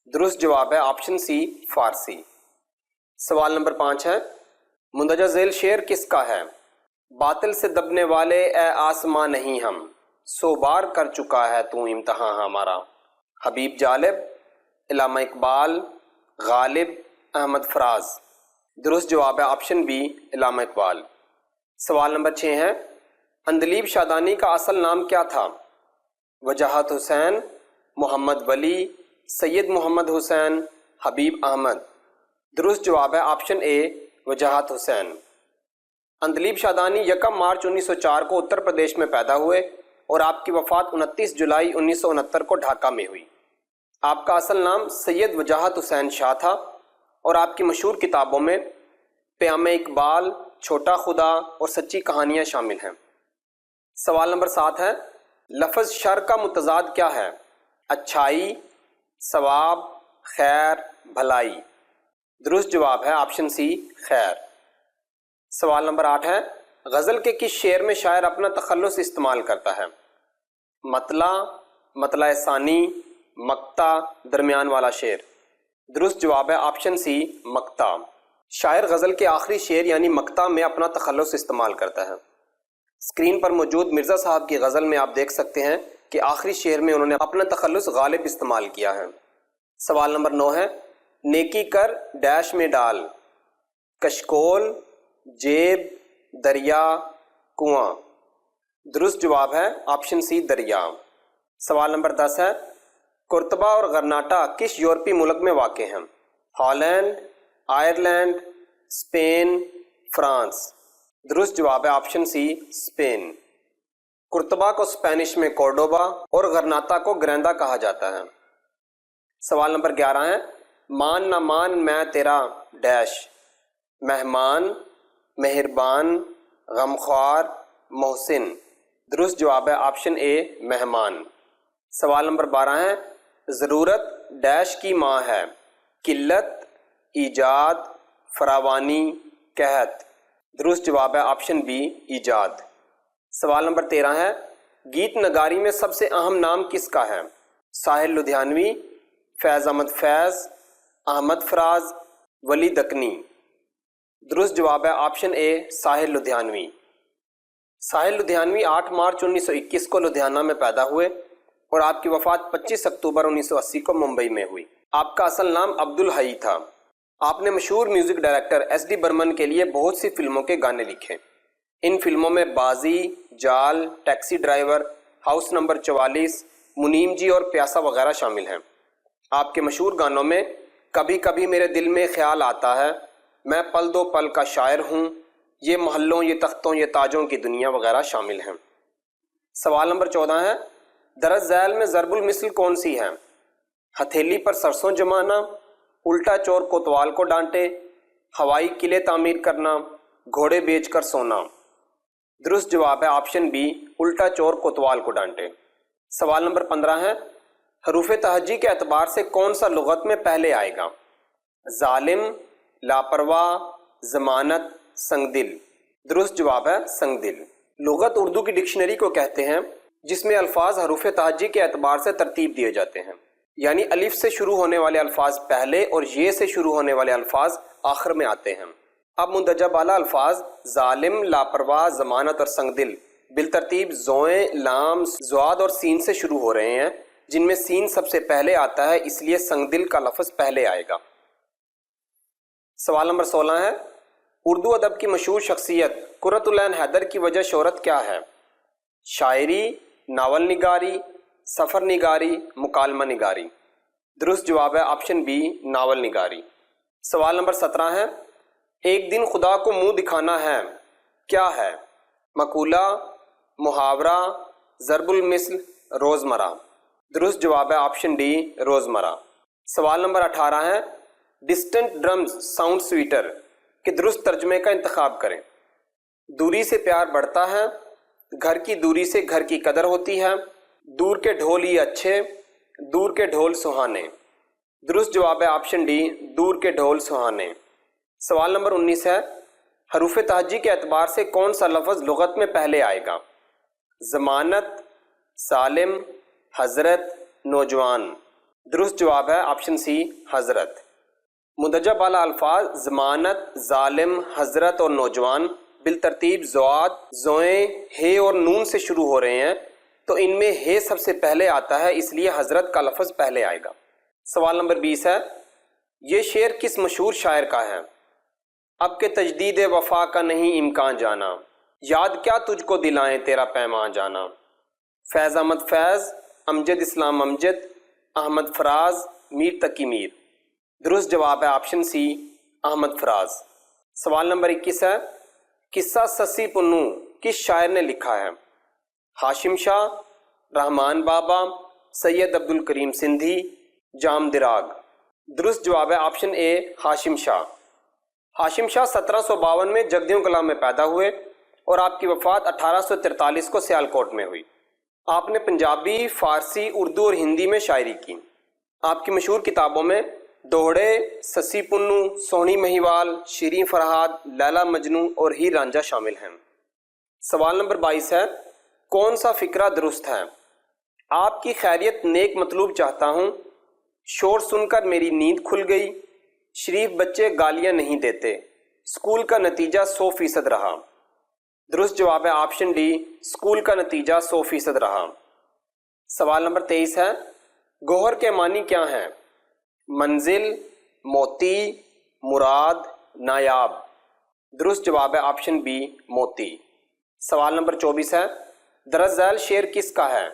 درست جواب ہے آپشن سی، فارسی۔ سوال نمبر 5 ہے، مندرجہ ذیل شعر کس کا ہے؟ باطل سے دبنے والے اے آسماں نہیں ہم، 100 بار کر چکا ہے تو امتحان ہمارا۔ حبیب جالب، علامہ اقبال، غالب، احمد فراز۔ درست جواب ہے آپشن بی، علامہ اقبال۔ سوال نمبر 6 ہے، عندلیب شادانی کا اصل نام کیا تھا؟ وجاہت حسین، محمد ولی، سید محمد حسین، حبیب احمد۔ درست جواب ہے آپشن اے، وجاہت حسین۔ عندلیب شادانی 1 مارچ 1904 کو اتر پردیش میں پیدا ہوئے اور آپ کی وفات 29 جولائی 1969 کو ڈھاکہ میں ہوئی۔ آپ کا اصل نام سید وجاہت حسین شاہ تھا اور آپ کی مشہور کتابوں میں پیام اقبال، چھوٹا خدا اور سچی کہانیاں شامل ہیں۔ سوال نمبر 7 ہے، لفظ شر کا متضاد کیا ہے؟ اچھائی، ثواب، خیر، بھلائی۔ درست جواب ہے آپشن سی، خیر۔ سوال نمبر 8 ہے، غزل کے کس شعر میں شاعر اپنا تخلص استعمال کرتا ہے؟ مطلع، مطلع ثانی، مقطع، درمیان والا شعر۔ درست جواب ہے آپشن سی، مقطع۔ شاعر غزل کے آخری شعر یعنی مقطع میں اپنا تخلص استعمال کرتا ہے۔ اسکرین پر موجود مرزا صاحب کی غزل میں آپ دیکھ سکتے ہیں کہ آخری شعر میں انہوں نے اپنا تخلص غالب استعمال کیا ہے۔ سوال نمبر 9 ہے، نیکی کر ڈیش میں ڈال، کشکول، جیب، دریا، کنواں۔ درست جواب ہے آپشن سی، دریا۔ سوال نمبر 10 ہے، قرطبہ اور غرناٹہ کس یورپی ملک میں واقع ہیں؟ Holland, Ireland, Spain, France. درست جواب ہے آپشن سی، اسپین۔ قرطبہ کو اسپینش میں کورڈوبا اور غرناطہ کو گریندا کہا جاتا ہے۔ سوال نمبر 11 ہے، مان نہ مان میں تیرا ڈیش، مہمان، مہربان، غمخوار، محسن۔ درست جواب ہے آپشن اے، مہمان۔ سوال نمبر 12 ہے، ضرورت ڈیش کی ماں ہے، قلت، ایجاد، فراوانی، قحط۔ درست جواب ہے آپشن بی، ایجاد۔ سوال نمبر 13 ہے، گیت نگاری میں سب سے اہم نام کس کا ہے؟ ساحل لدھیانوی، فیض احمد فیض، احمد فراز، ولی دکنی۔ درست جواب ہے آپشن اے، ساحل لدھیانوی۔ ساحل لدھیانوی 8 مارچ 1921 کو لدھیانہ میں پیدا ہوئے اور آپ کی وفات 25 اکتوبر 1980 کو ممبئی میں ہوئی۔ آپ کا اصل نام عبدالحی تھا۔ آپ نے مشہور music director S D Burman کے لیے بہت سی فلموں کے گانے لکھے۔ ان فلموں میں بازی، جال، ٹیکسی ڈرائیور، ہاؤس نمبر 44، منیم جی اور پیاسا وغیرہ شامل ہیں۔ آپ کے مشہور گانوں میں کبھی کبھی میرے دل میں خیال آتا ہے، میں پل دو پل کا شاعر ہوں، یہ محلوں، یہ تختوں، یہ تاجوں کی دنیا وغیرہ شامل ہیں۔ سوال نمبر 14 ہے، درج ذیل میں ضرب المثل کون سی ہے؟ ہتھیلی پر سرسوں جمانا، الٹا چور کوتوال کو ڈانٹے، ہوائی قلعے تعمیر کرنا، گھوڑے بیچ کر سونا۔ درست جواب ہے آپشن بی، الٹا چور کوتوال کو ڈانٹے۔ سوال نمبر 15 ہے، حروف تہجی کے اعتبار سے کون سا لغت میں پہلے آئے گا؟ ظالم، لاپرواہ، ضمانت، سنگدل۔ درست جواب ہے سنگدل۔ لغت اردو کی ڈکشنری کو کہتے ہیں جس میں الفاظ حروف تہجی کے اعتبار سے ترتیب دیے جاتے ہیں، یعنی الف سے شروع ہونے والے الفاظ پہلے اور یہ سے شروع ہونے والے الفاظ آخر میں آتے ہیں۔ اب مندرجہ بالا الفاظ ظالم، لاپرواہ، ضمانت اور سنگ دل بالترتیب زوئیں، لام، زواد اور سین سے شروع ہو رہے ہیں، جن میں سین سب سے پہلے آتا ہے، اس لیے سنگ دل کا لفظ پہلے آئے گا۔ سوال نمبر 16 ہے، اردو ادب کی مشہور شخصیت قرۃ العین حیدر کی وجہ شہرت کیا ہے؟ شاعری، ناول نگاری، سفر نگاری، مکالمہ نگاری۔ درست جواب ہے آپشن بی، ناول نگاری۔ سوال نمبر 17 ہے، ایک دن خدا کو منہ دکھانا ہے، کیا ہے؟ مقولہ، محاورہ، ضرب المثل، روزمرہ۔ درست جواب ہے آپشن ڈی، روزمرہ۔ سوال نمبر 18 ہے، ڈسٹنٹ ڈرمز ساؤنڈ سویٹر کے درست ترجمے کا انتخاب کریں۔ دوری سے پیار بڑھتا ہے، گھر کی دوری سے گھر کی قدر ہوتی ہے، دور کے ڈھول ہی اچھے، دور کے ڈھول سہانے۔ درست جواب ہے آپشن ڈی، دور کے ڈھول سہانے۔ سوال نمبر 19 ہے، حروف تہجی کے اعتبار سے کون سا لفظ لغت میں پہلے آئے گا؟ ضمانت، سالم، حضرت، نوجوان۔ درست جواب ہے آپشن سی، حضرت۔ مندرجہ بالا الفاظ ضمانت، ظالم، حضرت اور نوجوان بالترتیب زواد، زوئیں، ہے اور نون سے شروع ہو رہے ہیں، تو ان میں ہے سب سے پہلے آتا ہے، اس لیے حضرت کا لفظ پہلے آئے گا۔ سوال نمبر 20 ہے، یہ شعر کس مشہور شاعر کا ہے؟ اب کہ تجدید وفا کا نہیں امکان جانا، یاد کیا تجھ کو دلائیں تیرا پیمان جانا۔ فیض احمد فیض، امجد اسلام امجد، احمد فراز، میر تقی میر۔ درست جواب ہے آپشن سی، احمد فراز۔ سوال نمبر 21 ہے، قصہ سسی پنو کس شاعر نے لکھا ہے؟ ہاشم شاہ، رحمان بابا، سید عبد الکریم سندھی، جام دراگ۔ درست جواب ہے آپشن اے، ہاشم شاہ۔ ہاشم شاہ 1752 میں جگدیوں کلاں میں پیدا ہوئے اور آپ کی وفات 1843 کو سیالکوٹ میں ہوئی۔ آپ نے پنجابی، فارسی، اردو اور ہندی میں شاعری کی۔ آپ کی مشہور کتابوں میں دوہڑے، سسی پنو، سونی مہیوال، شیریں فرہاد، لیلا مجنوں اور ہیر رانجھا شامل ہیں۔ سوال نمبر 22 ہے، کون سا فقرہ درست ہے؟ آپ کی خیریت نیک مطلوب چاہتا ہوں، شور سن کر میری نیند کھل گئی، شریف بچے گالیاں نہیں دیتے، اسکول کا نتیجہ 100% رہا۔ درست جواب ہے آپشن ڈی، اسکول کا نتیجہ 100% رہا۔ سوال نمبر 23 ہے، گوہر کے معنی کیا ہیں؟ منزل، موتی، مراد، نایاب۔ درست جواب ہے آپشن بی، موتی۔ سوال نمبر 24 ہے، درج ذیل شعر کس کا ہے؟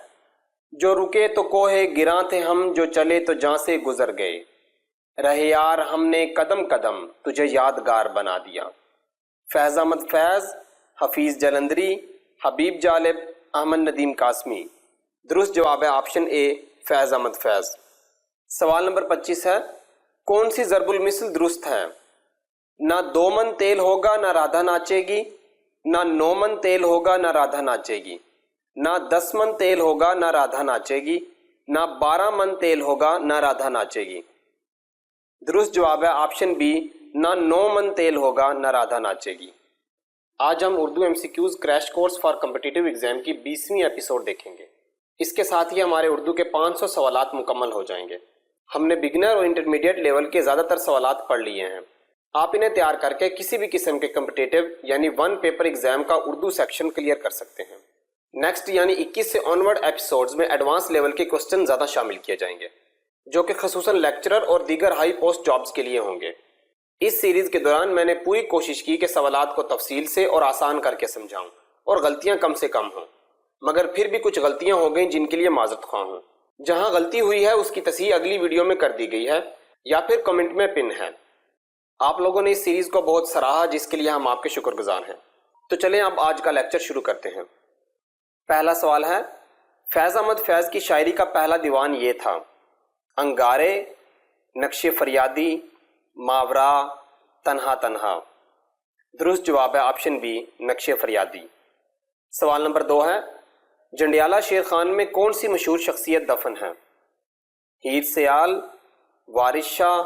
جو رکے تو کوہ گراں تھے ہم، جو چلے تو جاں سے گزر گئے، رہے یار ہم نے قدم قدم تجھے یادگار بنا دیا۔ فیض احمد فیض، حفیظ جلندری، حبیب جالب، احمد ندیم قاسمی۔ درست جواب ہے آپشن اے، فیض احمد فیض۔ سوال نمبر 25 ہے، کون سی ضرب المثل درست ہے؟ نہ 2 من تیل ہوگا نہ رادھا ناچے گی، نہ 9 من تیل ہوگا نہ رادھا ناچے گی، نہ 10 من تیل ہوگا نہ رادھا ناچے گی، نہ 12 من تیل ہوگا نہ رادھا ناچے گی۔ درست جواب ہے آپشن بی، نہ 9 من تیل ہوگا نہ رادھا ناچے گی۔ آج ہم Urdu MCQs crash course for competitive exam کی 20ویں ایپیسوڈ دیکھیں گے۔ اس کے ساتھ ہی ہمارے اردو کے 500 سوالات مکمل ہو جائیں گے۔ ہم نے بگنر اور انٹرمیڈیٹ لیول کے زیادہ تر سوالات پڑھ لیے ہیں۔ آپ انہیں تیار کر کے کسی بھی قسم کے کمپٹیٹیو یعنی 1 پیپر ایگزام کا اردو سیکشن کلیئر کر سکتے ہیں۔ نیکسٹ یعنی 21 سے آنورڈ ایپیسوڈز میں ایڈوانس لیول کے کوسچن زیادہ شامل کیے جائیں گے، جو کہ خصوصاً لیکچرر اور دیگر ہائی پوسٹ جابز کے لیے ہوں گے۔ اس سیریز کے دوران میں نے پوری کوشش کی کہ سوالات کو تفصیل سے اور آسان کر کے سمجھاؤں اور غلطیاں کم سے کم ہوں، مگر پھر بھی کچھ غلطیاں ہو گئیں جن کے لیے معذرت خواہ ہوں۔ جہاں غلطی ہوئی ہے اس کی تصحیح اگلی ویڈیو میں کر دی گئی ہے یا پھر کمنٹ میں پن ہے۔ آپ لوگوں نے اس سیریز کو بہت سراہا، جس کے لیے ہم آپ کے شکر گزار ہیں۔ تو چلیں اب آج کا لیکچر شروع کرتے ہیں۔ پہلا سوال ہے، فیض احمد فیض کی شاعری کا پہلا دیوان یہ تھا: انگارے، نقش فریادی، ماورا، تنہا تنہا۔ درست جواب ہے آپشن بی، نقش فریادی۔ سوال نمبر 2 ہے، جنڈیالہ شیر خان میں کون سی مشہور شخصیت دفن ہے؟ ہیر سیال، وارث شاہ،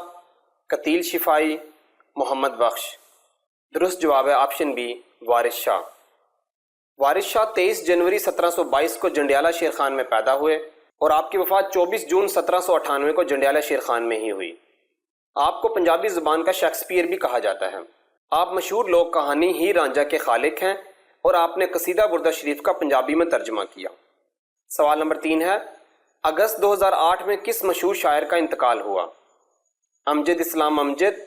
قتیل شفائی، محمد بخش۔ درست جواب ہے آپشن بی، وارث شاہ۔ وارث شاہ 23 جنوری 1722 کو جنڈیالہ شیر خان میں پیدا ہوئے اور آپ کی وفات 24 جون 1798 کو جنڈیالہ شیر خان میں ہی ہوئی۔ آپ کو پنجابی زبان کا شیکسپیئر بھی کہا جاتا ہے۔ آپ مشہور لوک کہانی ہیر رانجھا کے خالق ہیں اور آپ نے قصیدہ بردہ شریف کا پنجابی میں ترجمہ کیا۔ سوال نمبر 3 ہے، اگست 2008 میں کس مشہور شاعر کا انتقال ہوا؟ امجد اسلام امجد،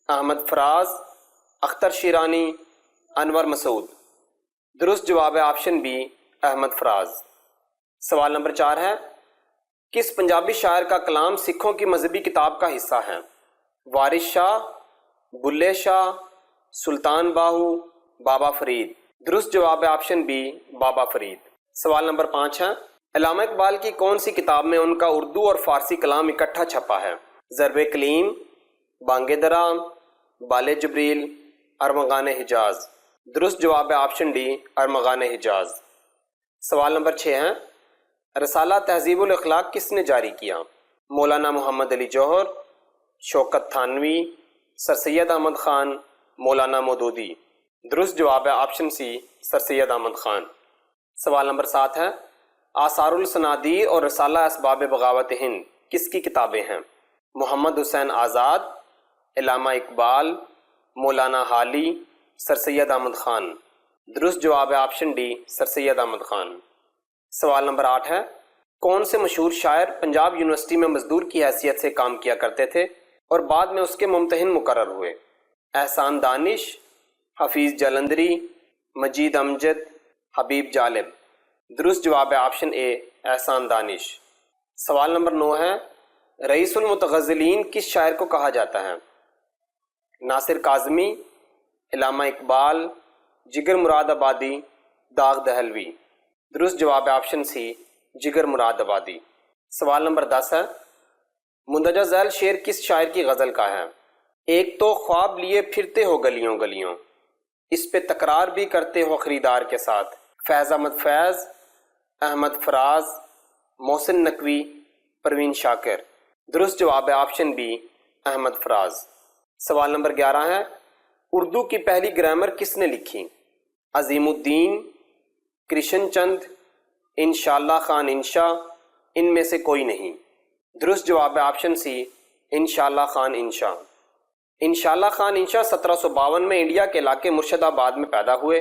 احمد فراز، اختر شیرانی، انور مسعود۔ درست جواب ہے آپشن بی، احمد فراز۔ سوال نمبر 4 ہے، کس پنجابی شاعر کا کلام سکھوں کی مذہبی کتاب کا حصہ ہے؟ وارث شاہ، بلے شاہ، سلطان باہو، بابا فرید۔ درست جواب ہے آپشن بی، بابا فرید۔ سوال نمبر 5 ہے، علامہ اقبال کی کون سی کتاب میں ان کا اردو اور فارسی کلام اکٹھا چھپا ہے؟ ضرب کلیم، بانگ درا، بال جبریل، ارمغان حجاز۔ درست جواب ہے آپشن ڈی، ارمغان حجاز۔ سوال نمبر 6 ہے، رسالہ تہذیب الاخلاق کس نے جاری کیا؟ مولانا محمد علی جوہر، شوکت تھانوی، سر سید احمد خان، مولانا مودودی۔ درست جواب ہے آپشن سی، سر سید احمد خان۔ سوال نمبر 7 ہے، آثار الصنادیر اور رسالہ اسباب بغاوت ہند کس کی کتابیں ہیں؟ محمد حسین آزاد، علامہ اقبال، مولانا حالی، سر سید احمد خان۔ درست جواب ہے آپشن ڈی، سر سید احمد خان۔ سوال نمبر 8 ہے، کون سے مشہور شاعر پنجاب یونیورسٹی میں مزدور کی حیثیت سے کام کیا کرتے تھے اور بعد میں اس کے ممتحن مقرر ہوئے؟ احسان دانش، حفیظ جلندری، مجید امجد، حبیب جالب۔ درست جواب ہے آپشن اے، احسان دانش۔ سوال نمبر 9 ہے، رئیس المتغزلین کس شاعر کو کہا جاتا ہے؟ ناصر کاظمی، علامہ اقبال، جگر مراد آبادی، داغ دہلوی۔ درست جواب ہے آپشن سی، جگر مراد آبادی۔ سوال نمبر 10 ہے، مندرجہ ذیل شعر کس شاعر کی غزل کا ہے؟ ایک تو خواب لیے پھرتے ہو گلیوں گلیوں، اس پہ تکرار بھی کرتے ہو خریدار کے ساتھ، فیض احمد فیض، احمد فراز، محسن نقوی، پروین شاکر۔ درست جواب ہے آپشن بی، احمد فراز۔ سوال نمبر 11 ہے، اردو کی پہلی گرامر کس نے لکھی؟ عظیم الدین، کرشن چند، انشاءاللہ خان انشا، ان میں سے کوئی نہیں۔ درست جواب ہے آپشن سی، انشاءاللہ خان انشا۔ انشاءاللہ خان انشا 1752 میں انڈیا کے علاقے مرشد آباد میں پیدا ہوئے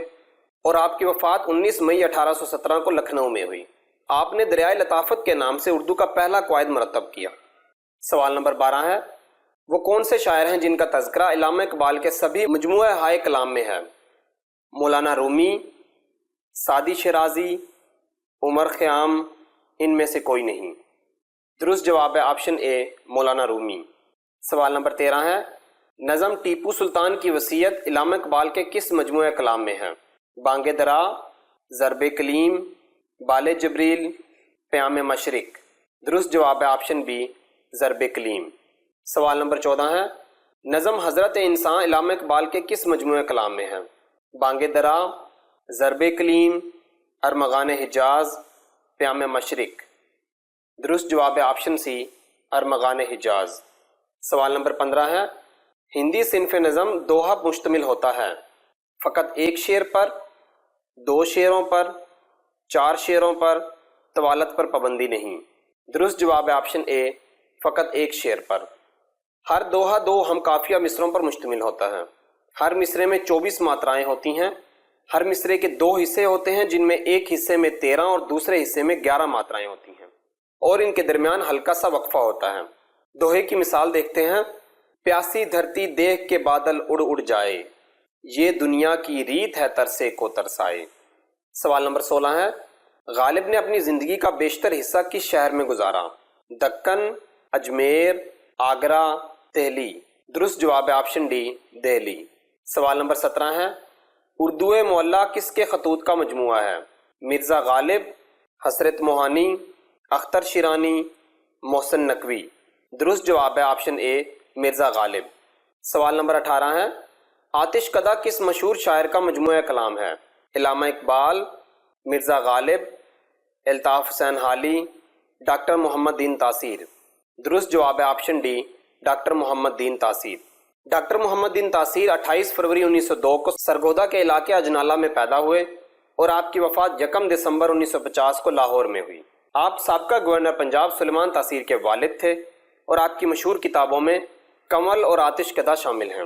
اور آپ کی وفات 19 مئی 1817 کو لکھنؤ میں ہوئی۔ آپ نے دریائے لطافت کے نام سے اردو کا پہلا قواعد مرتب کیا۔ سوال نمبر 12 ہے، وہ کون سے شاعر ہیں جن کا تذکرہ علامہ اقبال کے سبھی مجموعہ ہائے کلام میں ہے؟ مولانا رومی، سعدی شیرازی، عمر خیام، ان میں سے کوئی نہیں۔ درست جواب ہے آپشن اے، مولانا رومی۔ سوال نمبر 13 ہے، نظم ٹیپو سلطان کی وصیت علامہ اقبال کے کس مجموعہ کلام میں ہے؟ بانگ درا، ضرب کلیم، بال جبریل، پیام مشرق۔ درست جواب ہے آپشن بی، ضرب کلیم۔ سوال نمبر 14 ہے، نظم حضرت انسان علامہ اقبال کے کس مجموعہ کلام میں ہے؟ بانگ درا، ضرب کلیم، ارمغان حجاز، پیام مشرق۔ درست جواب ہے آپشن سی، ارمغان حجاز۔ سوال نمبر 15 ہے، ہندی صنف نظم دوہا مشتمل ہوتا ہے فقط ایک شعر پر، 2 شعروں پر، 4 شعروں پر، طوالت پر پابندی نہیں۔ درست جواب ہے آپشن اے، فقط ایک شعر پر۔ ہر دوہا 2 ہم قافیہ مصروں پر مشتمل ہوتا ہے۔ ہر مصرے میں 24 ماترائیں ہوتی ہیں۔ ہر مصرے کے 2 حصے ہوتے ہیں جن میں ایک حصے میں 13 اور دوسرے حصے میں 11 ماترائیں ہوتی ہیں اور ان کے درمیان ہلکا سا وقفہ ہوتا ہے۔ دوہے کی مثال دیکھتے ہیں، پیاسی دھرتی دیکھ کے بادل اڑ اڑ جائے، یہ دنیا کی ریت ہے ترسے کو ترسائے۔ سوال نمبر 16 ہے، غالب نے اپنی زندگی کا بیشتر حصہ کس شہر میں گزارا؟ دکن، اجمیر، آگرہ، دہلی۔ درست جواب ہے آپشن ڈی، دہلی۔ سوال نمبر 17 ہے، اردو معلیٰ کس کے خطوط کا مجموعہ ہے؟ مرزا غالب، حسرت موہانی، اختر شیرانی، محسن نقوی۔ درست جواب ہے آپشن اے، مرزا غالب۔ سوال نمبر 18 ہے، آتش کدہ کس مشہور شاعر کا مجموعہ کلام ہے؟ علامہ اقبال، مرزا غالب، الطاف حسین حالی، ڈاکٹر محمد دین تاثیر۔ درست جواب ہے آپشن ڈی، ڈاکٹر محمد دین تاثیر۔ ڈاکٹر محمد دین تاثیر 28 فروری 1902 کو سرگودا کے علاقے اجنالہ میں پیدا ہوئے اور آپ کی وفات 1 دسمبر 1950 کو لاہور میں ہوئی۔ آپ سابقہ گورنر پنجاب سلیمان تاثیر کے والد تھے اور آپ کی مشہور کتابوں میں کنول اور آتش کدہ شامل ہیں۔